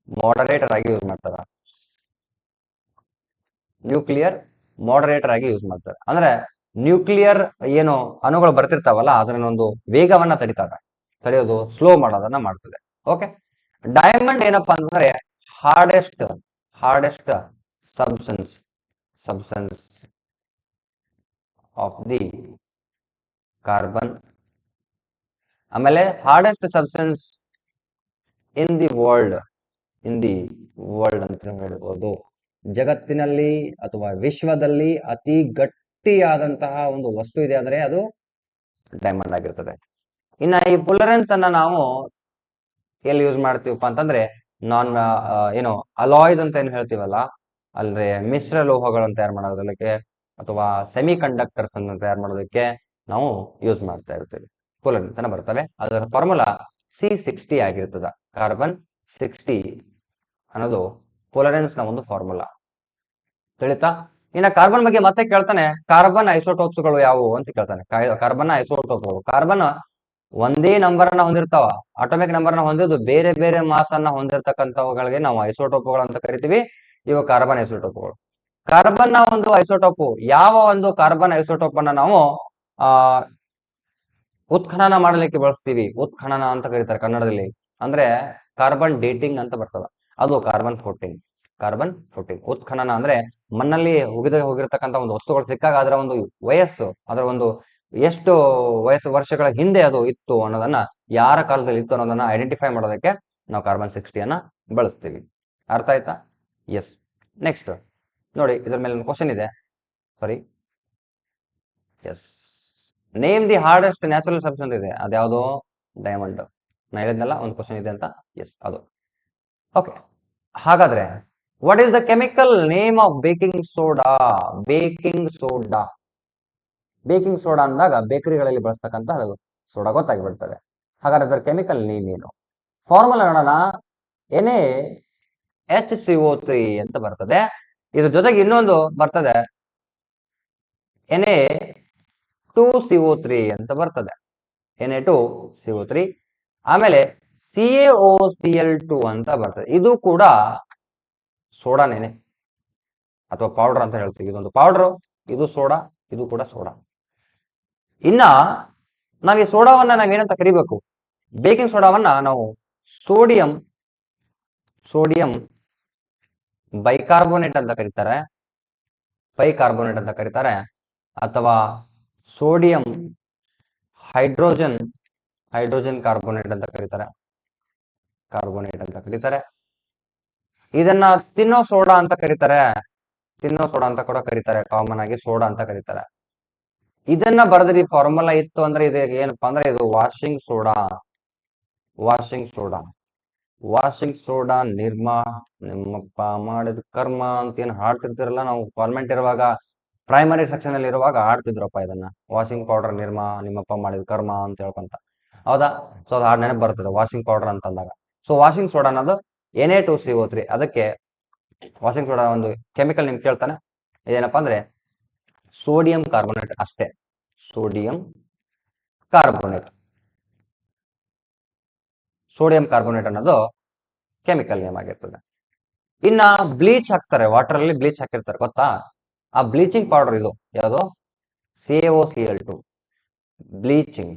ಮಾಡರೇಟರ್ ಆಗಿ ಯೂಸ್ ಮಾಡ್ತಾರ. ಅಂದ್ರೆ ನ್ಯೂಕ್ಲಿಯರ್ ಏನು ಅಣುಗಳು ಬರ್ತಿರ್ತಾವಲ್ಲ, ಅದನ್ನ ಒಂದು ವೇಗವನ್ನ ತಡೆಯೋದು, ಸ್ಲೋ ಮಾಡೋದನ್ನ ಮಾಡ್ತದೆ. ಓಕೆ. ಡೈಮಂಡ್ ಏನಪ್ಪಾ ಅಂತಂದ್ರೆ hardest substance of the carbon. ಆಮೇಲೆ hardest substance in the world ಅಂತ ಹೇಳ್ಬೋದು. ಜಗತ್ತಿನಲ್ಲಿ ಅಥವಾ ವಿಶ್ವದಲ್ಲಿ ಅತಿ ಗಟ್ಟಿಯಾದಂತಹ ಒಂದು ವಸ್ತು ಇದೆ ಅಂದ್ರೆ ಅದು ಡೈಮಂಡ್ ಆಗಿರ್ತದೆ. ಇನ್ನ ಈ ಫುಲರೆನ್ಸ್ ಅನ್ನ ನಾವು ಎಲ್ಲಿ ಯೂಸ್ ಮಾಡ್ತೀವಪ್ಪ ಅಂತಂದ್ರೆ ಏನು ಅಲಾಯ್ಸ್ ಅಂತ ಏನು ಹೇಳ್ತೀವಲ್ಲ, ಅಲ್ರೆ ಮಿಶ್ರ ಲೋಹಗಳನ್ನು ತಯಾರು ಮಾಡೋದಕ್ಕೆ ಅಥವಾ ಸೆಮಿ ಕಂಡಕ್ಟರ್ಸ್ ಅನ್ನು ತಯಾರು ಮಾಡೋದಕ್ಕೆ ನಾವು ಯೂಸ್ ಮಾಡ್ತಾ ಇರ್ತೀವಿ. ಫುಲರೆನ್ಸ್ ಅನ್ನ ಬರ್ತವೆ. ಅದರ ಫಾರ್ಮುಲಾ C60 ಆಗಿರ್ತದ. ಕಾರ್ಬನ್ 60 ಅನ್ನೋದು ಫುಲರೆನ್ಸ್ ನ ಒಂದು ಫಾರ್ಮುಲಾ. ತಿಳಿತಾ? ಇನ್ನ ಕಾರ್ಬನ್ ಬಗ್ಗೆ ಮತ್ತೆ ಕೇಳ್ತಾನೆ, ಕಾರ್ಬನ್ ಐಸೋಟೋಪ್ಸ್ ಗಳು ಯಾವುವು ಅಂತ ಕೇಳ್ತಾನೆ. ಕಾರ್ಬನ್ ಐಸೋಟೋಪ್ಗಳು, ಕಾರ್ಬನ್ ಒಂದೇ ನಂಬರ್ ಅನ್ನ ಹೊಂದಿರ್ತಾವ, ಅಟೋಮಿಕ್ ನಂಬರ್ ನ ಹೊಂದಿದ್ದು ಬೇರೆ ಬೇರೆ ಮಾಸ್ ಅನ್ನ ಹೊಂದಿರತಕ್ಕಂಥವುಗಳಿಗೆ ನಾವು ಐಸೋಟೋಪ್ಗಳು ಅಂತ ಕರಿತೀವಿ. ಇವು ಕಾರ್ಬನ್ ಐಸೋಟೋಪ್ಗಳು. ಕಾರ್ಬನ್ ನ ಒಂದು ಐಸೋಟೋಪ್, ಯಾವ ಒಂದು ಕಾರ್ಬನ್ ಐಸೋಟೋಪ್ ಅನ್ನ ನಾವು ಉತ್ಖನನ ಮಾಡಲಿಕ್ಕೆ ಬಳಸ್ತೀವಿ, ಉತ್ಖನನ ಅಂತ ಕರೀತಾರೆ ಕನ್ನಡದಲ್ಲಿ. ಅಂದ್ರೆ ಕಾರ್ಬನ್ ಡೇಟಿಂಗ್ ಅಂತ ಬರ್ತದ, ಅದು ಕಾರ್ಬನ್ 14. ಉತ್ಖನನ ಅಂದ್ರೆ ಮಣ್ಣಲ್ಲಿ ಹೋಗಿರತಕ್ಕಂಥ ಒಂದು ವಸ್ತುಗಳು ಸಿಕ್ಕಾಗ ಅದರ ಒಂದು ವಯಸ್ಸು, ಅದರ ಒಂದು ಎಷ್ಟು ವರ್ಷಗಳ ಹಿಂದೆ ಅದು ಇತ್ತು ಅನ್ನೋದನ್ನ ಯಾರ ಕಾಲದಲ್ಲಿ ಇತ್ತು ಅನ್ನೋದನ್ನ ಐಡೆಂಟಿಫೈ ಮಾಡೋದಕ್ಕೆ ನಾವು ಕಾರ್ಬನ್-60 ಬಳಸ್ತೀವಿ. ಅರ್ಥ ಆಯ್ತಾ? ಎಸ್. ನೆಕ್ಸ್ಟ್ ನೋಡಿ, ಇದ್ರ ಮೇಲೆ ಒಂದು ಕ್ವಶನ್ ಇದೆ. Sorry, yes. Name the hardest natural substance ಇದೆ, ಅದ್ಯಾವುದು? ಡೈಮಂಡ್. ನಾ ಹೇಳಿದ್ನಲ್ಲ ಒಂದು ಕ್ವಶನ್ ಇದೆ ಅಂತ. ಎಸ್, ಅದು. ಓಕೆ, ಹಾಗಾದ್ರೆ what is the chemical name of baking soda? Baking soda. Baking soda ಅಂದಾಗ ಬೇಕರಿಗಳಲ್ಲಿ ಬಳಸ್ತಕ್ಕಂತ ಸೋಡಾ ಗೊತ್ತಾಗಿಬಿಡ್ತದೆ. ಹಾಗಾದ್ರೆ ಅದರ ಕೆಮಿಕಲ್ ನೇಮ್ ಏನು? ಫಾರ್ಮುಲಾ ನೋಡೋಣ. NaHCO3 ಅಂತ ಬರ್ತದೆ. ಇದ್ರ ಜೊತೆಗೆ ಇನ್ನೊಂದು ಬರ್ತದೆ, Na2CO3 ಅಂತ ಬರ್ತದೆ. Na2CO3. ಆಮೇಲೆ CaOCl2 ಅಂತ ಬರ್ತದೆ. ಇದು ಕೂಡ ಸೋಡಾನೇನೆ ಅಥವಾ ಪೌಡರ್ ಅಂತ ಹೇಳ್ತೀವಿ. ಇದೊಂದು ಪೌಡರ್, ಇದು ಸೋಡಾ, ಇದು ಕೂಡ ಸೋಡಾ. ಇನ್ನ ನಾವು ಈ ಸೋಡಾವನ್ನ ನಾವೇನಂತ ಕರಿಬೇಕು? ಬೇಕಿಂಗ್ ಸೋಡಾವನ್ನ ನಾವು ಸೋಡಿಯಂ ಬೈಕಾರ್ಬೋನೇಟ್ ಅಂತ ಕರೀತಾರೆ, ಬೈಕಾರ್ಬೋನೇಟ್ ಅಂತ ಕರೀತಾರೆ, ಅಥವಾ ಸೋಡಿಯಂ ಹೈಡ್ರೋಜನ್ ಕಾರ್ಬೋನೇಟ್ ಅಂತ ಕರೀತಾರೆ, ಇದನ್ನ ತಿನ್ನೋ ಸೋಡಾ ಅಂತ ಕರೀತಾರೆ, ಕೂಡ ಕರೀತಾರೆ. ಕಾಮನ್ ಆಗಿ ಸೋಡಾ ಅಂತ ಕರೀತಾರೆ. ಇದನ್ನ ಬರೆದ್ರಿ ಫಾರ್ಮುಲಾ ಇತ್ತು ಅಂದ್ರೆ ಇದು ಏನಪ್ಪಾ ಅಂದ್ರೆ ಇದು ವಾಷಿಂಗ್ ಸೋಡಾ. ನಿಮ್ಮಪ್ಪ ಮಾಡಿದ ಕರ್ಮ ಅಂತ ಏನ್ ಹಾಡ್ತಿರ್ತಿರಲ್ಲ, ನಾವು ಕಾನ್ವೆಂಟ್ ಇರುವಾಗ ಪ್ರೈಮರಿ ಸೆಕ್ಷನ್ ಅಲ್ಲಿ ಇರುವಾಗ ಆಡ್ತಿದ್ರಪ್ಪ ಇದನ್ನ. ವಾಷಿಂಗ್ ಪೌಡರ್ ನಿರ್ಮಾ ನಿಮ್ಮಪ್ಪ ಮಾಡಿದ ಕರ್ಮ ಅಂತ ಹೇಳ್ಕೊಂತ, ಹೌದಾ? ಸೊ ಅದು ಹಾಡ್ ನೆನಪು ಬರ್ತದೆ ವಾಷಿಂಗ್ ಪೌಡರ್ ಅಂತ ಅಂದಾಗ. ಸೊ ವಾಷಿಂಗ್ ಸೋಡಾ ಅನ್ನೋದು Na2CO3. ಅದಕ್ಕೆ ವಾಷಿಂಗ್ ಸೋಡಾ ಒಂದು ಕೆಮಿಕಲ್ ನಿಮ್ಗೆ ಕೇಳ್ತಾನೆ, ಇದೇನಪ್ಪಾ ಅಂದ್ರೆ ಸೋಡಿಯಂ ಕಾರ್ಬೋನೇಟ್ ಅಷ್ಟೇ. ಸೋಡಿಯಂ ಕಾರ್ಬೋನೇಟ್ ಅನ್ನೋದು ಕೆಮಿಕಲ್ ನೇಮ್ ಆಗಿರ್ತದೆ. ಇನ್ನ ಬ್ಲೀಚ್ ಹಾಕ್ತಾರೆ, ವಾಟರ್ ಅಲ್ಲಿ ಬ್ಲೀಚ್ ಹಾಕಿರ್ತಾರೆ, ಗೊತ್ತಾ? ಆ ಬ್ಲೀಚಿಂಗ್ ಪೌಡರ್ ಇದು ಯಾವುದು? CaOCl2 ಬ್ಲೀಚಿಂಗ್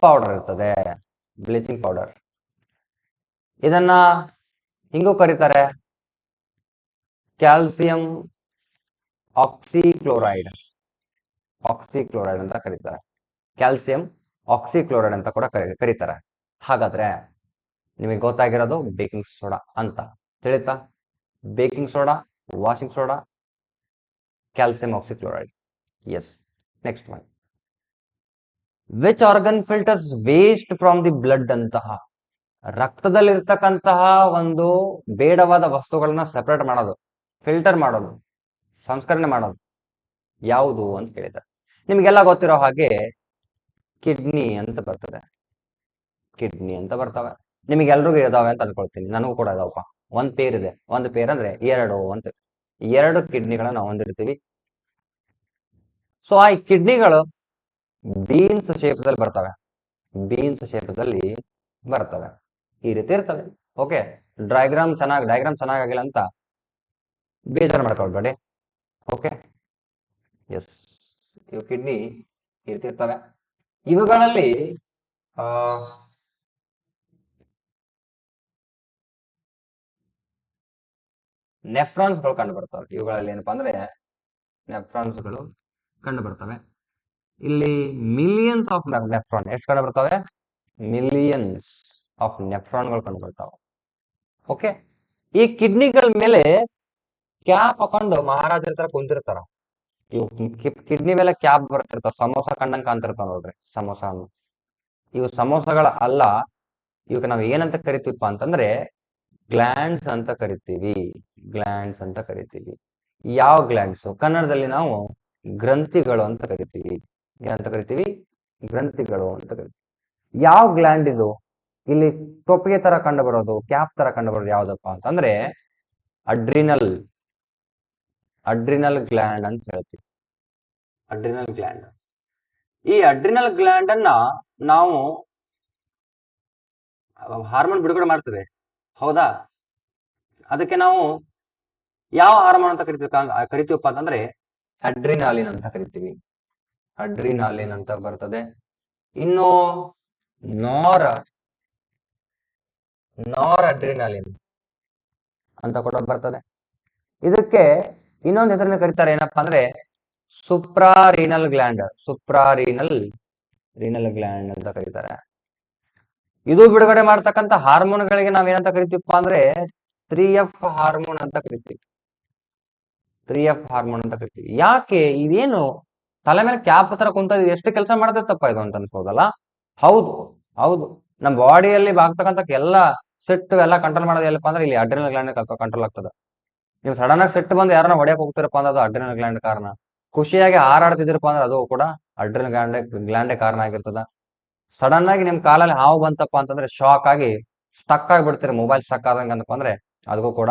ಪೌಡರ್ ಇರ್ತದೆ. ಬ್ಲೀಚಿಂಗ್ ಪೌಡರ್ ಇದನ್ನ ಹಿಂಗೂ ಕರೀತಾರೆ, ಕ್ಯಾಲ್ಸಿಯಂ ಆಕ್ಸಿಕ್ಲೋರೈಡ್ ಅಂತ ಕರೀತಾರೆ. ಕ್ಯಾಲ್ಸಿಯಂ ಆಕ್ಸಿಕ್ಲೋರೈಡ್ ಅಂತ ಕೂಡ ಕರೀತಾರೆ. ಹಾಗಾದ್ರೆ ನಿಮಗೆ ಗೊತ್ತಾಗಿರೋದು ಬೇಕಿಂಗ್ ಸೋಡಾ ಅಂತ ತಿಳಿತಾ? Baking soda, washing soda, calcium oxychloride. Yes. Next one, which organ filters waste from the blood ಅಂತಹ ರಕ್ತದಲ್ಲಿರ್ತಕ್ಕಂತಹ ಒಂದು ಬೇಡವಾದ ವಸ್ತುಗಳನ್ನ ಸೆಪರೇಟ್ ಮಾಡೋದು, ಫಿಲ್ಟರ್ ಮಾಡೋದು, ಸಂಸ್ಕರಣೆ ಮಾಡೋದು ಯಾವುದು ಅಂತ ಕೇಳಿದ್ದಾರೆ. ನಿಮಗೆಲ್ಲ ಗೊತ್ತಿರೋ ಹಾಗೆ ಕಿಡ್ನಿ ಅಂತ ಬರ್ತವೆ. ನಿಮಗೆಲ್ರಿಗೂ ಇದಾವೆ ಅಂತ ಅನ್ಕೊಳ್ತೀನಿ, ನನಗೂ ಕೂಡ ಇದಾವಪ್ಪ. ಒಂದ್ ಪೇರ್ ಇದೆ, ಒಂದು ಪೇರ್ ಅಂದ್ರೆ ಎರಡು ಕಿಡ್ನಿಗಳನ್ನ ನಾವು ಹೊಂದಿರ್ತೀವಿ. ಸೊ ಆ ಕಿಡ್ನಿಗಳು ಬೀನ್ಸ್ ಶೇಪದಲ್ಲಿ ಬರ್ತವೆ, ಈ ರೀತಿ ಇರ್ತವೆ. ಓಕೆ, ಡಯಾಗ್ರಾಮ್ ಚೆನ್ನಾಗಿಲ್ಲ ಅಂತ ಬೇಜಾರು ಮಾಡ್ಕೊಳ್ಬೇಡಿ. Okay, yes. ಇವು ಕಿಡ್ನಿ ಈ ರೀತಿ ಇರ್ತವೆ. ಇವುಗಳಲ್ಲಿ ನೆಫ್ರಾನ್ಸ್ಗಳು ಕಂಡು ಬರ್ತವೆ. ಇವುಗಳಲ್ಲಿ ಏನಪ್ಪಾ ಅಂದ್ರೆ ನೆಫ್ರಾನ್ಸ್ಗಳು ಕಂಡು ಬರ್ತವೆ. ಇಲ್ಲಿ ಮಿಲಿಯನ್ಸ್ ಆಫ್ ನೆಫ್ರಾನ್ ಎಷ್ಟು ಕಂಡು ಬರ್ತವೆ? ಮಿಲಿಯನ್ಸ್ ಆಫ್ ನೆಫ್ರಾನ್ಗಳು ಕಂಡು ಬರ್ತಾವೆ. ಓಕೆ, ಈ ಕಿಡ್ನಿಗಳ ಮೇಲೆ ಕ್ಯಾಪ್ ಹಾಕೊಂಡು ಮಹಾರಾಜರ ತರ ಕುಂತಿರ್ತಾರ. ಇವು ಕಿಡ್ನಿ ಮೇಲೆ ಕ್ಯಾಪ್ ಬರ್ತಿರ್ತಾವ, ಸಮೋಸ ಕಂಡಂಗ್ ಕಾಣ್ತಿರ್ತಾವ ನೋಡ್ರಿ, ಸಮೋಸ. ಇವು ಸಮೋಸಗಳ ಅಲ್ಲ, ಇವಕ್ಕೆ ನಾವ್ ಏನಂತ ಕರಿತೀವಪ್ಪ ಅಂತಂದ್ರೆ ಗ್ಲ್ಯಾಂಡ್ಸ್ ಅಂತ ಕರಿತೀವಿ. ಯಾವ ಗ್ಲ್ಯಾಂಡ್ಸ್? ಕನ್ನಡದಲ್ಲಿ ನಾವು ಗ್ರಂಥಿಗಳು ಅಂತ ಕರಿತೀವಿ. ಏನಂತ ಕರಿತೀವಿ? ಗ್ರಂಥಿಗಳು ಅಂತ ಕರಿತೀವಿ. ಯಾವ ಗ್ಲ್ಯಾಂಡ್ ಇದು? ಇಲ್ಲಿ ಟೊಪ್ಪಿಗೆ ತರ ಕಂಡು ಬರೋದು, ಕ್ಯಾಪ್ ತರ ಕಂಡು ಬರೋದು ಯಾವ್ದಪ್ಪ ಅಂತಂದ್ರೆ ಅಡ್ರಿನಲ್ ಗ್ಲ್ಯಾಂಡ್ ಅಂತ ಹೇಳ್ತೀವಿ. ಈ ಅಡ್ರಿನಲ್ ಗ್ಲ್ಯಾಂಡ್ ಅನ್ನ ನಾವು ಹಾರ್ಮೋನ್ ಬಿಡುಗಡೆ ಮಾಡ್ತದೆ, ಹೌದಾ? ಅದಕ್ಕೆ ನಾವು ಯಾವ ಹಾರ್ಮೋನ್ ಅಂತ ಕರಿತೀವಪ್ಪ ಅಂತಂದ್ರೆ ಅಡ್ರಿನಾಲಿನ್ ಅಂತ ಕರಿತೀವಿ. ಅಡ್ರಿನಾಲಿನ್ ಅಂತ ಬರ್ತದೆ. ಇನ್ನು ನಾರ್ ಅಡ್ರಿನಾಲಿನ್ ಅಂತ ಕೂಡ ಬರ್ತದೆ. ಇದಕ್ಕೆ ಇನ್ನೊಂದು ಹೆಸರಿನ ಕರೀತಾರೆ, ಏನಪ್ಪಾ ಅಂದ್ರೆ ಸುಪ್ರಾರೀನಲ್ ಗ್ಲ್ಯಾಂಡ್ ರೀನಲ್ ಗ್ಲ್ಯಾಂಡ್ ಅಂತ ಕರೀತಾರೆ. ಇದು ಬಿಡುಗಡೆ ಮಾಡ್ತಕ್ಕಂಥ ಹಾರ್ಮೋನ್ಗಳಿಗೆ ನಾವೇನಂತ ಕರಿತೀವಪ್ಪ ಅಂದ್ರೆ 3F ಹಾರ್ಮೋನ್ ಅಂತ ಕರಿತೀವಿ. 3F ಹಾರ್ಮೋನ್ ಅಂತ ಕರಿತೀವಿ. ಯಾಕೆ ಇದೇನು ತಲೆ ಮೇಲೆ ಕ್ಯಾಪ್ ತರ ಕುಂತ ಎಷ್ಟು ಕೆಲಸ ಮಾಡತೈತಪ್ಪ ಇದು ಅಂತ ಅನ್ಸ್ಬೋದಲ್ಲ. ಹೌದು ಹೌದು, ನಮ್ಮ ಬಾಡಿಯಲ್ಲಿ ಆಗ್ತಕ್ಕಂಥ ಎಲ್ಲ ಸಿಟ್ಟು ಎಲ್ಲ ಕಂಟ್ರೋಲ್ ಮಾಡೋದು ಎಲ್ಲಪ್ಪ ಅಂದ್ರೆ ಇಲ್ಲಿ ಅಡ್ರಿನಲ್ ಗ್ಲ್ಯಾಂಡ್ ಕಂಟ್ರೋಲ್ ಆಗ್ತದೆ. ನೀವು ಸಡನ್ ಆಗಿ ಸಿಟ್ಟು ಬಂದು ಯಾರನ್ನ ಹೊಡೆಯಕ್ ಹೋಗ್ತಿರಪ್ಪ ಅಂದ್ರೆ ಅದು ಅಡ್ರಿನಲ್ ಗ್ಲ್ಯಾಂಡ್ ಕಾರಣ. ಖುಷಿಯಾಗಿ ಹಾರಾಡ್ತಿದ್ರಪ್ಪ ಅಂದ್ರೆ ಅದು ಕೂಡ ಅಡ್ರಿನಲ್ ಗ್ಲ್ಯಾಂಡೇ ಕಾರಣ ಆಗಿರ್ತದ. ಸಡನ್ ಆಗಿ ನಿಮ್ ಕಾಲಲ್ಲಿ ಹಾವು ಬಂತಪ್ಪ ಅಂತಂದ್ರೆ ಶಾಕ್ ಆಗಿ ಸ್ಟಕ್ ಆಗಿಬಿಡ್ತೀರಿ, ಮೊಬೈಲ್ ಸ್ಟಕ್ ಆದಂಗ ಅಂತಪ್ಪ ಅಂದ್ರೆ ಅದಕ್ಕೂ ಕೂಡ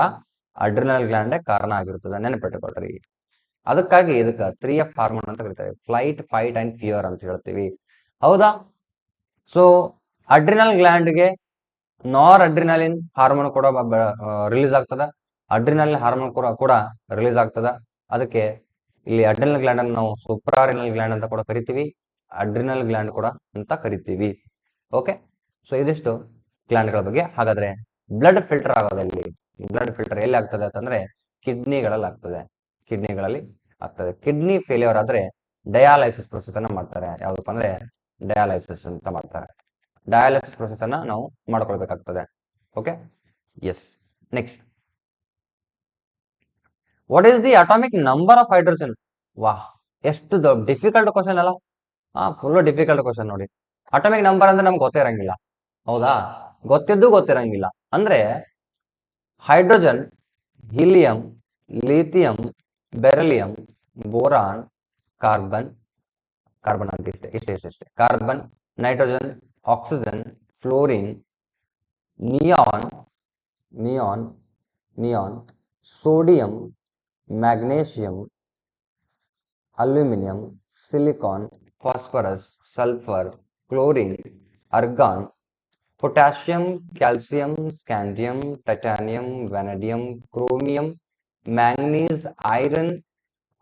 ಅಡ್ರಿನಲ್ ಗ್ಲ್ಯಾಂಡೇ ಕಾರಣ ಆಗಿರ್ತದೆ, ನೆನಪಿಟ್ಟುಕೊಳ್ರಿ. ಅದಕ್ಕಾಗಿ ಇದಕ್ಕೆ 3F ಹಾರ್ಮೋನ್ ಅಂತ ಕರೀತಾರೆ, ಫ್ಲೈಟ್, ಫೈಟ್ ಅಂಡ್ ಫಿಯರ್ ಅಂತ ಹೇಳ್ತೀವಿ. ಹೌದಾ? ಸೊ ಅಡ್ರಿನಲ್ ಗ್ಲ್ಯಾಂಡ್ಗೆ ನಾರ್ ಅಡ್ರಿನಲಿನ್ ಹಾರ್ಮೋನ್ ಕೂಡ ರಿಲೀಸ್ ಆಗ್ತದ, ಅಡ್ರಿನಲಿನ್ ಹಾರ್ಮೋನ್ ಕೂಡ ರಿಲೀಸ್ ಆಗ್ತದ. ಅದಕ್ಕೆ ಇಲ್ಲಿ ಅಡ್ರಿನಲ್ ಗ್ಲ್ಯಾಂಡ್ ಅನ್ನು ನಾವು ಸೂಪ್ರಾರಿನಲ್ ಗ್ಲ್ಯಾಂಡ್ ಅಂತ ಕೂಡ ಕರಿತೀವಿ, ಅಡ್ರಿನಲ್ ಗ್ಲ್ಯಾಂಡ್ ಕೂಡ ಅಂತ ಕರಿತೀವಿ. ಓಕೆ, ಸೊ ಇದಿಷ್ಟು ಗ್ಲ್ಯಾಂಡ್ಗಳ ಬಗ್ಗೆ. ಹಾಗಾದ್ರೆ ಬ್ಲಡ್ ಫಿಲ್ಟರ್ ಆಗೋದಲ್ಲಿ, ಬ್ಲಡ್ ಫಿಲ್ಟರ್ ಎಲ್ಲಿ ಆಗ್ತದೆ ಅಂತಂದ್ರೆ ಕಿಡ್ನಿಗಳಲ್ಲಿ ಆಗ್ತದೆ, ಕಿಡ್ನಿಗಳಲ್ಲಿ ಆಗ್ತದೆ. ಕಿಡ್ನಿ ಫೇಲ್ಯೂರ್ ಆದ್ರೆ ಡಯಾಲೈಸಿಸ್ ಪ್ರೊಸೆಸ್ ಅನ್ನ ಮಾಡ್ತಾರೆ. ಯಾವ್ದಪ್ಪ ಅಂದ್ರೆ ಡಯಾಲೈಸಿಸ್ ಅಂತ ಮಾಡ್ತಾರೆ. ಡಯಾಲಿಸಿಸ್ ಪ್ರೊಸೆಸ್ ಅನ್ನ ನಾವು ಮಾಡ್ಕೊಳ್ಬೇಕಾಗ್ತದೆ. Okay, yes. Next, what is the atomic number of hydrogen? ವಾಹ್, ಎಷ್ಟು ಡಿಫಿಕಲ್ಟ್ ಕ್ವಶನ್ ಅಲ್ಲ. ಫುಲ್ ಡಿಫಿಕಲ್ಟ್ ಕ್ವಶನ್ ನೋಡಿ. ಅಟಾಮಿಕ್ ನಂಬರ್ ಅಂದ್ರೆ ನಮ್ಗೆ ಗೊತ್ತೇ ಇರಂಗಿಲ್ಲ, ಹೌದಾ? ಗೊತ್ತಿರಂಗಿಲ್ಲ ಅಂದ್ರೆ hydrogen, helium, lithium, beryllium, boron, carbon ಅಂತ ಇಷ್ಟೇ carbon, nitrogen, oxygen, fluorine, neon, sodium, magnesium, aluminium, silicon, phosphorus, sulphur, chlorine, argon, potassium, calcium, scandium, titanium, vanadium, chromium, manganese, iron,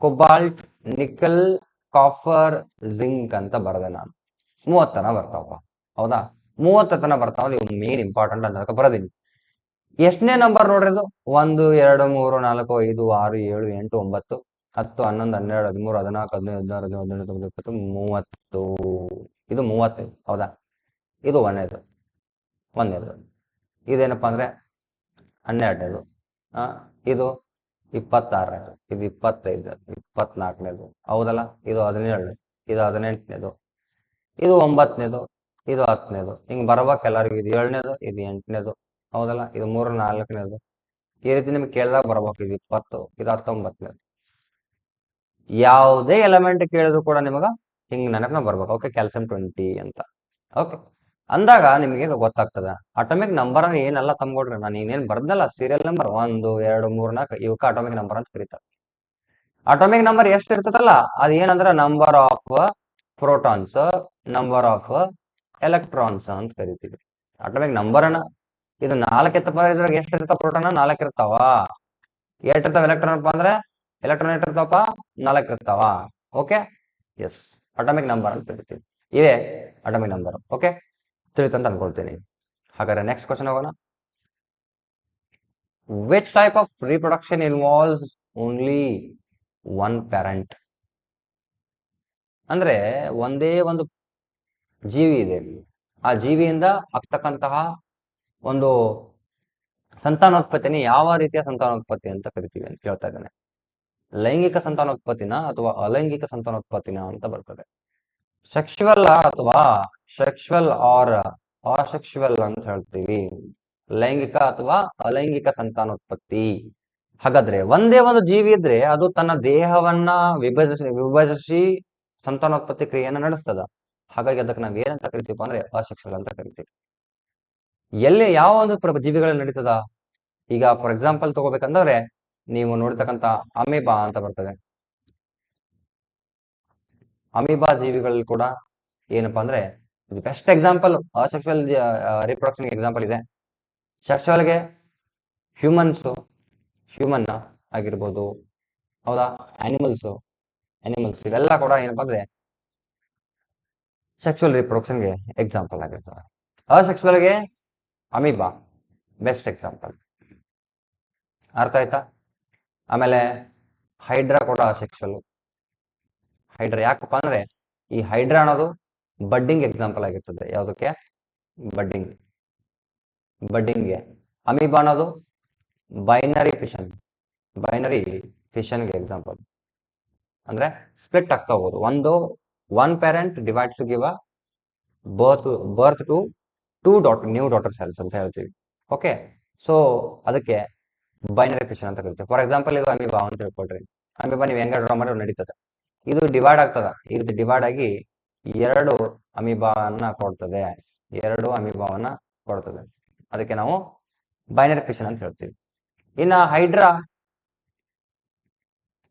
cobalt, nickel, copper, zinc ಅಂತ ಬರದೆ ನಾನು. 30 ತನ ಬರ್ತಾವ, ಹೌದಾ? 30 ತನ ಬರ್ತಾವ. ಇವು ಮೇನ್ ಇಂಪಾರ್ಟೆಂಟ್ ಅಂತ ಬರೋದಿಲ್ಲ. ಎಷ್ಟನೇ ನಂಬರ್ ನೋಡ್ರಿ ಇದು? 1, 2, 3, 4, 5, 6, 7, 8, 9, 10, 11, 12, 13, 14, 15, 16, 17, 18, 19, 20, 30. ಇದು 30, ಹೌದಾ? ಇದು ಒಂದೇದು. ಇದೇನಪ್ಪಾ ಅಂದ್ರೆ 12ನೇದು. ಇದು 26ನೇದು, ಇದು 25, 24ನೇದು, ಹೌದಲ್ಲ? ಇದು 17, ಇದು 18ನೇದು, ಇದು 9ನೇದು, ಇದು 10ನೇದು. ಹಿಂಗ್ ಬರ್ಬೇಕು ಎಲ್ಲರಿಗೂ. ಇದು 7ನೇದು, ಇದು 8ನೇದು, ಹೌದಲ್ಲ? ಇದು 3, 4ನೇದು. ಈ ರೀತಿ ನಿಮ್ಗೆ ಕೇಳಿದಾಗ ಬರ್ಬೇಕು. ಇದು 20, ಇದು 19ನೇದು. ಯಾವುದೇ ಎಲಿಮೆಂಟ್ ಕೇಳಿದ್ರು ಕೂಡ ನಿಮಗ ಹಿಂಗ್ ನೆನಪನ ಬರ್ಬೇಕು. ಓಕೆ, ಕ್ಯಾಲ್ಸಿಯಂ 20 ಅಂತ. ಓಕೆ, ಅಂದಾಗ ನಿಮಗೆ ಗೊತ್ತಾಗ್ತದ ಅಟಾಮಿಕ್ ನಂಬರ್ ಅಂದ್ರೆ ಏನೆಲ್ಲ ತಂದ್ಕೊಡ್ರಿ. ನಾನು ಇನ್ನೇನ್ ಬರ್ದಲ್ಲ, ಸೀರಿಯಲ್ ನಂಬರ್ 1, 2, 3, 4 ಇವಕ್ಕ ಅಟಾಮಿಕ್ ನಂಬರ್ ಅಂತ ಕರೀತಾರೆ. ಅಟಾಮಿಕ್ ನಂಬರ್ ಎಷ್ಟು ಇರ್ತದಲ್ಲ ಅದು ಏನಂದ್ರೆ number of protons, number of electrons ಅಂತ ಕರಿತೀವಿ. ಅಟಾಮಿಕ್ ನಂಬರ್ ಅನ್ನ ಇದು 4 ಇತ್ತಪ್ಪ, ಇದ್ರಾಗ ಎಷ್ಟು ಇರ್ತಾವ? ಪ್ರೋಟಾನ್ 4 ಇರ್ತಾವ. ಎಷ್ಟು ಇರ್ತಾವ ಎಲೆಕ್ಟ್ರಾನ್ ಅಂದ್ರೆ ಎಲೆಕ್ಟ್ರಾನ್ ಇರ್ತಾವಪ್ಪ? 4 ಇರ್ತಾವ. ಓಕೆ, ಎಸ್, ಅಟಾಮಿಕ್ ನಂಬರ್ ಅಂತ ಕರಿತೀವಿ. ಇವೇ ಅಟಾಮಿಕ್ ನಂಬರ್. ಓಕೆ, ತಿಳಿತಂತ ಅನ್ಕೊಳ್ತೀನಿ. ಹಾಗಾದ್ರೆ ನೆಕ್ಸ್ಟ್ ಕ್ವಶನ್ ಹೋಗೋಣ. Which type of reproduction involves only one parent? ಅಂದ್ರೆ ಒಂದೇ ಒಂದು ಜೀವಿ ಇದೆ, ಆ ಜೀವಿಯಿಂದ ಆಗ್ತಕ್ಕಂತಹ ಒಂದು ಸಂತಾನೋತ್ಪತ್ತಿನ ಯಾವ ರೀತಿಯ ಸಂತಾನೋತ್ಪತ್ತಿ ಅಂತ ಕರಿತೀವಿ ಅಂತ ಕೇಳ್ತಾ ಇದ್ದಾನೆ. ಲೈಂಗಿಕ ಸಂತಾನೋತ್ಪತ್ತಿನ ಅಥವಾ ಅಲೈಂಗಿಕ ಸಂತಾನೋತ್ಪತ್ತಿನ ಅಂತ ಬರ್ತದೆ. ಸೆಕ್ಷುವಲ್ ಅಥವಾ ಸೆಕ್ಷುವಲ್ ಆರ್ ಅಸೆಕ್ಷುವಲ್ ಅಂತ ಹೇಳ್ತೀವಿ. ಲೈಂಗಿಕ ಅಥವಾ ಅಲೈಂಗಿಕ ಸಂತಾನೋತ್ಪತ್ತಿ. ಹಾಗಾದ್ರೆ ಒಂದೇ ಒಂದು ಜೀವಿ ಇದ್ರೆ ಅದು ತನ್ನ ದೇಹವನ್ನ ವಿಭಜಿಸಿ ಸಂತಾನೋತ್ಪತ್ತಿ ಕ್ರಿಯೆಯನ್ನ ನಡೆಸ್ತದ. ಹಾಗಾಗಿ ಅದಕ್ಕೆ ನಾವ್ ಏನಂತ ಕರಿತೀವಿ ಅಂದ್ರೆ ಅಸೆಕ್ಷುವಲ್ ಅಂತ ಕರಿತೀವಿ. ಎಲ್ಲಿ ಯಾವ ಒಂದು ಜೀವಿಗಳಲ್ಲಿ ನಡೀತದ? ಈಗ ಫಾರ್ ಎಕ್ಸಾಂಪಲ್ ತಗೋಬೇಕಂದ್ರೆ ನೀವು ನೋಡಿರ್ತಕ್ಕಂಥ ಅಮೀಬಾ ಅಂತ ಬರ್ತದೆ. ಅಮೀಬಾ ಜೀವಿಗಳಲ್ಲಿ ಕೂಡ ಏನಪ್ಪಾ ಅಂದ್ರೆ ಇದು best example. Asexual reproduction example ಇದೆ. ಸೆಕ್ಷುವಲ್ಗೆ ಹ್ಯೂಮನ್ ಆಗಿರ್ಬೋದು, ಹೌದಾ? ಅನಿಮಲ್ಸ್ ಇವೆಲ್ಲ ಕೂಡ ಏನಪ್ಪಾ ಅಂದ್ರೆ ಸೆಕ್ಷುವಲ್ ರಿಪ್ರೊಡಕ್ಷನ್ಗೆ ಎಕ್ಸಾಂಪಲ್ ಆಗಿರ್ತವೆ. ಅಸೆಕ್ಷುವಲ್ಗೆ ಅಮೀಬಾ ಬೆಸ್ಟ್ ಎಕ್ಸಾಂಪಲ್. ಅರ್ಥ ಆಯ್ತಾ? ಆಮೇಲೆ ಹೈಡ್ರಾ ಕೂಡ ಅಸೆಕ್ಷುವಲ್. ಹೈಡ್ರಾ ಯಾಕಪ್ಪ ಅಂದ್ರೆ ಈ ಹೈಡ್ರಾ ಅನ್ನೋದು ಬಡ್ಡಿಂಗ್ ಎಕ್ಸಾಂಪಲ್ ಆಗಿರ್ತದೆ. ಯಾವುದಕ್ಕೆ? ಬಡ್ಡಿಂಗ್. ಬಡ್ಡಿಂಗ್ಗೆ. ಅಮೀಬಾ ಅನ್ನೋದು ಬೈನರಿ ಫಿಷನ್. ಬೈನರಿ ಫಿಷನ್ಗೆ ಎಕ್ಸಾಂಪಲ್. ಅಂದ್ರೆ ಸ್ಪ್ಲಿಟ್ ಆಗ್ತಾ ಹೋಗೋದು. One parent divides to give a birth to new daughter cells ಅಂತ ಹೇಳ್ತೀವಿ. ಓಕೆ, ಸೊ ಅದಕ್ಕೆ ಬೈನರಿ ಫಿಷನ್ ಅಂತ ಕರಿತೀವಿ. ಫಾರ್ ಎಕ್ಸಾಂಪಲ್ ಇದು ಅಮೀಬಾ ಅಂತ ತಿಳ್ಕೊಳ್ರಿ. ಅಮೀಬಾ ನೀವು ಹೆಂಗ ಡ್ರಾ ಮಾಡಿದ್ರೆ ನಡೀತದೆ. ಇದು ಡಿವೈಡ್ ಆಗ್ತದ. ಈ ರೀತಿ ಡಿವೈಡ್ ಆಗಿ ಎರಡು ಅಮೀಬಾವನ್ನ ಕೊಡ್ತದೆ. ಅದಕ್ಕೆ ನಾವು ಬೈನರಿ ಫಿಷನ್ ಅಂತ ಹೇಳ್ತೀವಿ. ಇನ್ನ ಹೈಡ್ರಾ,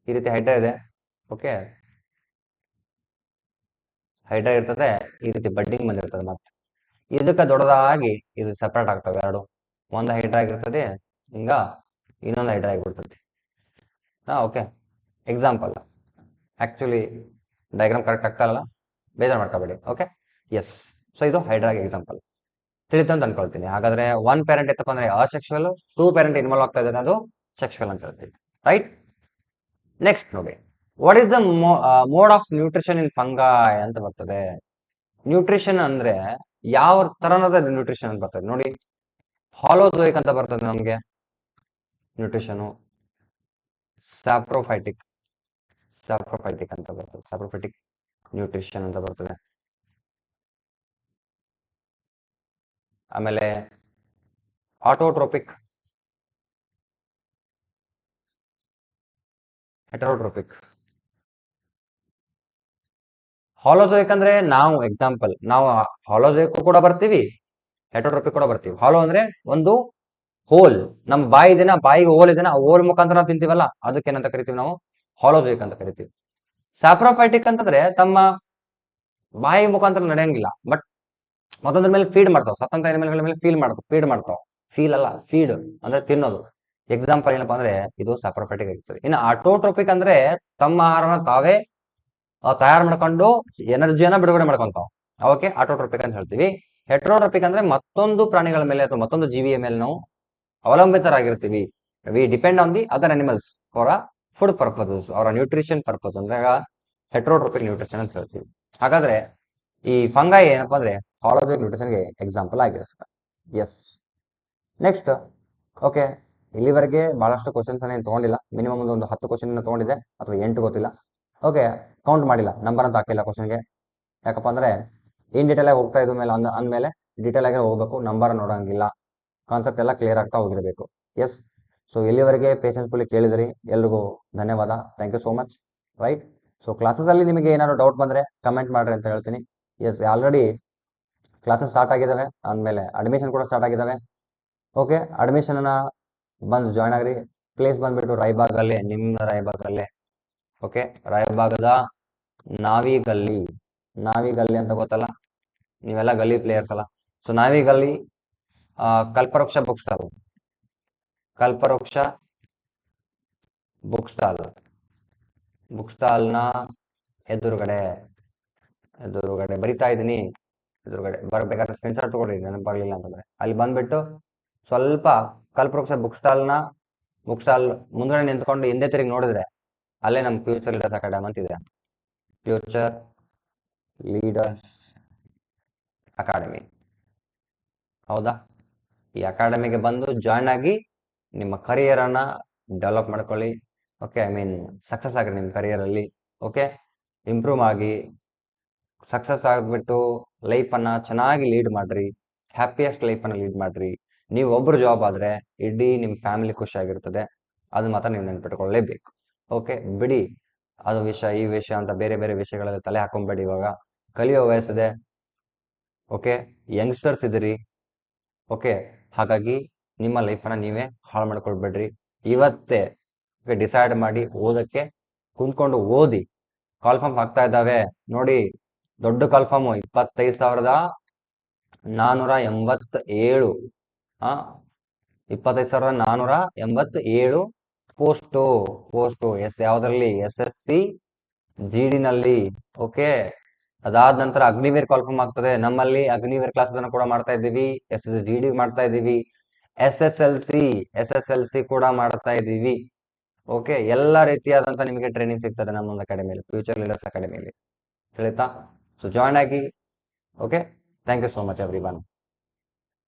ಈ ರೀತಿ ಹೈಡ್ರಾ ಇದೆ. ಓಕೆ, ಹೈಡ್ರಾ ಇರ್ತದೆ, ಈ ರೀತಿ ಬಡ್ಡಿಂಗ್ ಬಂದಿರ್ತದೆ. ಮತ್ತೆ ಇದಕ್ಕೆ ದೊಡ್ಡದಾಗಿ ಇದು ಸೆಪರೇಟ್ ಆಗ್ತವೆ ಎರಡು. ಒಂದು ಹೈಡ್ರಾ ಆಗಿರ್ತದೆ, ಹಿಂಗ ಇನ್ನೊಂದು ಹೈಡ್ರಾ ಆಗಿಬಿಡ್ತದೆ. Okay, example. Actually diagram correct ಆಗ್ತಾ ಇಲ್ಲ, ಬೇಜಾರು ಮಾಡ್ಕೋಬೇಡಿ. Okay, S. ಸೊ ಇದು ಹೈಡ್ರಾಗೆ ಎಕ್ಸಾಂಪಲ್. ತಿಳಿತು ಅಂತ ಅನ್ಕೊಳ್ತೀನಿ. ಹಾಗಾದ್ರೆ ಒನ್ ಪೇರೆಂಟ್ ಇತ್ತಪ್ಪ ಅಂದ್ರೆ ಅಸೆಕ್ಷುವಲ್, ಟೂ ಪೇರೆಂಟ್ ಇನ್ವಾಲ್ವ್ ಆಗ್ತಾ ಇದ್ದಾರೆ, ಅದು ಸೆಕ್ಷುವಲ್ ಅಂತ ಹೇಳ್ತೀವಿ. ರೈಟ್. ನೆಕ್ಸ್ಟ್ ನೋಡಿ, what is the mode of nutrition in fungi ಅಂತ ಬರ್ತದೆ. ನ್ಯೂಟ್ರಿಷನ್ ಅಂದ್ರೆ ಯಾವ ತರನದ ನ್ಯೂಟ್ರಿಷನ್ ಅಂತ ಬರ್ತದೆ ನೋಡಿ. ಹಾಲೋಜೋಯಿಕ್ ಅಂತ ಬರ್ತದೆ ನಮ್ಗೆ ನ್ಯೂಟ್ರಿಷನ್. ಸ್ಯಾಪ್ರೋಫೈಟಿಕ್ ಅಂತ ಬರ್ತದೆ. ಸ್ಯಾಪ್ರೋಫೈಟಿಕ್ ನ್ಯೂಟ್ರಿಷನ್ ಅಂತ ಬರ್ತದೆ. ಆಮೇಲೆ ಆಟೋಟ್ರೋಪಿಕ್, ಹೆಟರೋಟ್ರೋಪಿಕ್. ಹಾಲೋಜೋಯಿಕ್ ಅಂದ್ರೆ ನಾವು ಎಕ್ಸಾಂಪಲ್, ನಾವು ಹಾಲೋಜೋಯಿಕ್ ಕೂಡ ಬರ್ತೀವಿ, ಹೆಟರೋಟ್ರೋಪಿಕ್ ಕೂಡ ಬರ್ತೀವಿ. ಹಾಲೋ ಅಂದ್ರೆ ಒಂದು ಹೋಲ್, ನಮ್ಮ ಬಾಯಿ ಇದೆನಾ, ಬಾಯಿಗೆ ಹೋಲ್ ಇದೆನಾ, ಹೋಲ್ ಮುಖಾಂತರ ನಾವು ತಿಂತೀವಲ್ಲ, ಅದಕ್ಕೆ ಏನಂತ ಕರಿತೀವಿ ನಾವು? ಹಾಲೋಜೋಯಿಕ್ ಅಂತ ಕರಿತೀವಿ. ಸ್ಯಾಪ್ರೋಫೈಟಿಕ್ ಅಂತಂದ್ರೆ ತಮ್ಮ ಬಾಯಿ ಮುಖಾಂತರ ನಡೆಯಂಗಿಲ್ಲ, ಬಟ್ ಮತ್ತೊಂದ್ರ ಮೇಲೆ ಫೀಡ್ ಮಾಡ್ತಾವ. ಸತ್ತಂತ ಎನಿಮಲ್ಗಳ ಮೇಲೆ ಫೀಡ್ ಮಾಡ್ತಾವ. ಫೀಲ್ ಅಲ್ಲ, ಫೀಡ್ ಅಂದ್ರೆ ತಿನ್ನೋದು. ಎಕ್ಸಾಂಪಲ್ ಏನಪ್ಪಾ ಅಂದ್ರೆ ಇದು ಸ್ಯಾಪ್ರೋಫೈಟಿಕ್ ಆಗಿರ್ತದೆ. ಇನ್ನು ಆಟೋಟ್ರೋಪಿಕ್ ಅಂದ್ರೆ ತಮ್ಮ ಆಹಾರನ ತಾವೇ ತಯಾರು ಮಾಡ್ಕೊಂಡು ಎನರ್ಜಿಯನ್ನ ಬಿಡುಗಡೆ ಮಾಡ್ಕೊಂತಾವ. ಅವಕ್ಕೆ ಆಟೋಟ್ರೋಪಿಕ್ ಅಂತ ಹೇಳ್ತೀವಿ. ಹೆಟ್ರೋಟ್ರೋಪಿಕ್ ಅಂದ್ರೆ ಮತ್ತೊಂದು ಪ್ರಾಣಿಗಳ ಮೇಲೆ ಅಥವಾ ಮತ್ತೊಂದು ಜೀವಿಯ ಮೇಲೆ ನಾವು ಅವಲಂಬಿತರಾಗಿರ್ತೀವಿ. We depend on the other animals for a food purposes ಅವರ ನ್ಯೂಟ್ರಿಷನ್ ಪರ್ಪಸ್ ಅಂದಾಗ ಹೆಟ್ರೋಟ್ರೋಪಿಕ್ ನ್ಯೂಟ್ರಿಷನ್ ಅಂತ ಹೇಳ್ತೀವಿ. ಹಾಗಾದ್ರೆ ಈ ಫಂಗೈ ಏನಪ್ಪಾ ಅಂದ್ರೆ ಹಾಲೋಜೋಯಿಕ್ ನ್ಯೂಟ್ರಿಷನ್ಗೆ ಎಕ್ಸಾಂಪಲ್ ಆಗಿರುತ್ತೆ. ಎಸ್. ನೆಕ್ಸ್ಟ್. ಓಕೆ, ಇಲ್ಲಿವರೆಗೆ ಬಹಳಷ್ಟು ಕ್ವಶನ್ಸ್ ಏನು ತಗೊಂಡಿಲ್ಲ. ಮಿನಿಮಮ್ ಒಂದು 10 ಕ್ವಶನ್ ತಗೊಂಡಿದೆ, ಅಥವಾ 8 ಗೊತ್ತಿಲ್ಲ. ಓಕೆ, ಕೌಂಟ್ ಮಾಡಿಲ್ಲ, ನಂಬರ್ ಅಂತ ಹಾಕಿಲ್ಲ ಕ್ವಶನ್ಗೆ. ಯಾಕಪ್ಪ ಅಂದ್ರೆ ಇನ್ ಡೀಟೇಲ್ ಆಗಿ ಹೋಗ್ತಾ ಇದ್ದ ಮೇಲೆ ಅಂದ್ಮೇಲೆ ಡೀಟೇಲ್ ಆಗಿ ಹೋಗ್ಬೇಕು, ನಂಬರ್ ನೋಡಂಗಿಲ್ಲ, ಕಾನ್ಸೆಪ್ಟ್ ಎಲ್ಲ ಕ್ಲಿಯರ್ ಆಗ್ತಾ ಹೋಗಿರ್ಬೇಕು. ಎಸ್. ಸೊ ಇಲ್ಲಿವರೆಗೆ ಪೇಷನ್ಸ್ಫುಲಿ ಕೇಳಿದ್ರಿ, ಎಲ್ರಿಗೂ ಧನ್ಯವಾದ. Thank you so much. Right. So classes ಅಲ್ಲಿ ನಿಮಗೆ ಏನಾದ್ರು ಡೌಟ್ ಬಂದ್ರೆ ಕಮೆಂಟ್ ಮಾಡ್ರಿ ಅಂತ ಹೇಳ್ತೀನಿ. ಎಸ್, ಆಲ್ರೆಡಿ ಕ್ಲಾಸಸ್ ಸ್ಟಾರ್ಟ್ ಆಗಿದಾವೆ, ಅಂದಮೇಲೆ ಅಡ್ಮಿಷನ್ ಕೂಡ ಸ್ಟಾರ್ಟ್ ಆಗಿದಾವೆ. ಓಕೆ, ಅಡ್ಮಿಷನ್ ಅನ್ನ ಬಂದು ಜಾಯ್ನ್ ಆಗ್ರಿ. ಪ್ಲೇಸ್ ಬಂದ್ಬಿಟ್ಟು ರಾಯಬಾಗಲ್ಲೇ, ನಿಮ್ಮ ರಾಯಬಾಗಲ್ಲೇ. ಓಕೆ, ರಾಯಬಾಗದ ನಾವಿಗಲ್ಲಿ ಅಂತ ಗೊತ್ತಲ್ಲ, ನೀವೆಲ್ಲ ಗಲ್ಲಿ ಪ್ಲೇಯರ್ಸ್ ಅಲ್ಲ. ಸೊ ನಾವಿಗಲ್ಲಿ ಕಲ್ಪವೃಕ್ಷ ಬುಕ್ ಸ್ಟಾಲ್ನ ಎದುರುಗಡೆ ಬರಿತಾ ಇದ್ದೀನಿ. ಎದುರುಗಡೆ ಬರ್ಬೇಕಾದ್ರೆ ಸ್ಕ್ರೀನ್ ಶಾಟ್ ತಗೊಳ್ರಿ, ನೆನಪಾಗ್ಲಿಲ್ಲ ಅಂತಂದ್ರೆ. ಅಲ್ಲಿ ಬಂದ್ಬಿಟ್ಟು ಸ್ವಲ್ಪ ಕಲ್ಪವೃಕ್ಷ ಬುಕ್ ಸ್ಟಾಲ್ ಮುಂದ್ಗಡೆ ನಿಂತ್ಕೊಂಡು ಹಿಂದೆ ತಿರುಗಿ ನೋಡಿದ್ರೆ ಅಲ್ಲೇ ನಮ್ಮ ಫ್ಯೂಚರ್ ಲೀಡರ್ಸ್ ಅಕಾಡೆಮಿ ಅಂತ ಇದೆ. ಫ್ಯೂಚರ್ ಲೀಡರ್ಸ್ ಅಕಾಡೆಮಿ, ಹೌದಾ? ಈ ಅಕಾಡೆಮಿಗೆ ಬಂದು ಜಾಯ್ನ್ ಆಗಿ ನಿಮ್ಮ ಕರಿಯರ್ ಅನ್ನ ಡೆವಲಪ್ ಮಾಡ್ಕೊಳ್ಳಿ. ಓಕೆ, ಐ ಮೀನ್ ಸಕ್ಸಸ್ ಆಗ್ರಿ ನಿಮ್ಮ ಕರಿಯರ್ ಅಲ್ಲಿ. ಓಕೆ, ಇಂಪ್ರೂವ್ ಆಗಿ ಸಕ್ಸಸ್ ಆಗ್ಬಿಟ್ಟು ಲೈಫ್ ಅನ್ನ ಚೆನ್ನಾಗಿ ಲೀಡ್ ಮಾಡ್ರಿ, ಹ್ಯಾಪಿಯೆಸ್ಟ್ ಲೈಫ್ ಅನ್ನ ಲೀಡ್ ಮಾಡ್ರಿ. ನೀವು ಒಬ್ರು ಜಾಬ್ ಆದ್ರೆ ಇಡೀ ನಿಮ್ ಫ್ಯಾಮಿಲಿ ಖುಷಿಯಾಗಿರ್ತದೆ. ಅದು ಮಾತ್ರ ನೀವು ನೆನ್ಪಿಟ್ಕೊಳ್ಳೇಬೇಕು. ಓಕೆ, ಬಿಡಿ ಅದು ವಿಷಯ ಈ ವಿಷಯ ಅಂತ ಬೇರೆ ಬೇರೆ ವಿಷಯಗಳಲ್ಲಿ ತಲೆ ಹಾಕೊಂಬೇಡಿ. ಇವಾಗ ಕಲಿಯೋ ವಯಸ್ಸಿದೆ. ಓಕೆ, ಯಂಗ್ಸ್ಟರ್ಸ್ ಇದ್ದೀರಿ. ಓಕೆ, ಹಾಗಾಗಿ ನಿಮ್ಮ ಲೈಫನ್ನ ನೀವೇ ಹಾಳು ಮಾಡ್ಕೊಳ್ಬೇಡ್ರಿ. ಇವತ್ತೇ ಡಿಸೈಡ್ ಮಾಡಿ ಓದಕ್ಕೆ ಕುಂತ್ಕೊಂಡು ಓದಿ. ಕಾಲ್ ಫಾರ್ಮ್ ಆಗ್ತಾ ಇದ್ದಾವೆ ನೋಡಿ, ದೊಡ್ಡ ಕಾಲ್ ಫಾರ್ಮ್ 25,487. 25,487 ಪೋಸ್ಟು. ಯಾವ್ದ್ರಲ್ಲಿ? SSC GD ನಲ್ಲಿ. ಓಕೆ, ಅದಾದ ನಂತರ ಅಗ್ನಿವೀರ್ ಕಾಲ್ ಫಾರ್ಮ್ ಆಗ್ತದೆ. ನಮ್ಮಲ್ಲಿ ಅಗ್ನಿವೀರ್ ಕ್ಲಾಸಸ್ ಅನ್ನು ಕೂಡ ಮಾಡ್ತಾ ಇದ್ದೀವಿ, SSC GD ಮಾಡ್ತಾ ಇದ್ದೀವಿ, SSLC ಕೂಡ ಮಾಡ್ತಾ ಇದ್ದೀವಿ. ಓಕೆ, ಎಲ್ಲ ರೀತಿಯಾದಂತ ನಿಮಗೆ ಟ್ರೈನಿಂಗ್ ಸಿಗ್ತದೆ ನಮ್ಮೊಂದು ಅಕಾಡೆಮಿಯಲ್ಲಿ, ಫ್ಯೂಚರ್ ಲೀಡರ್ಸ್ ಅಕಾಡೆಮಿಯಲ್ಲಿ. ತಿಳಿತಾ? ಸೊ ಜಾಯ್ನ್ ಆಗಿ okay, thank you so much every one.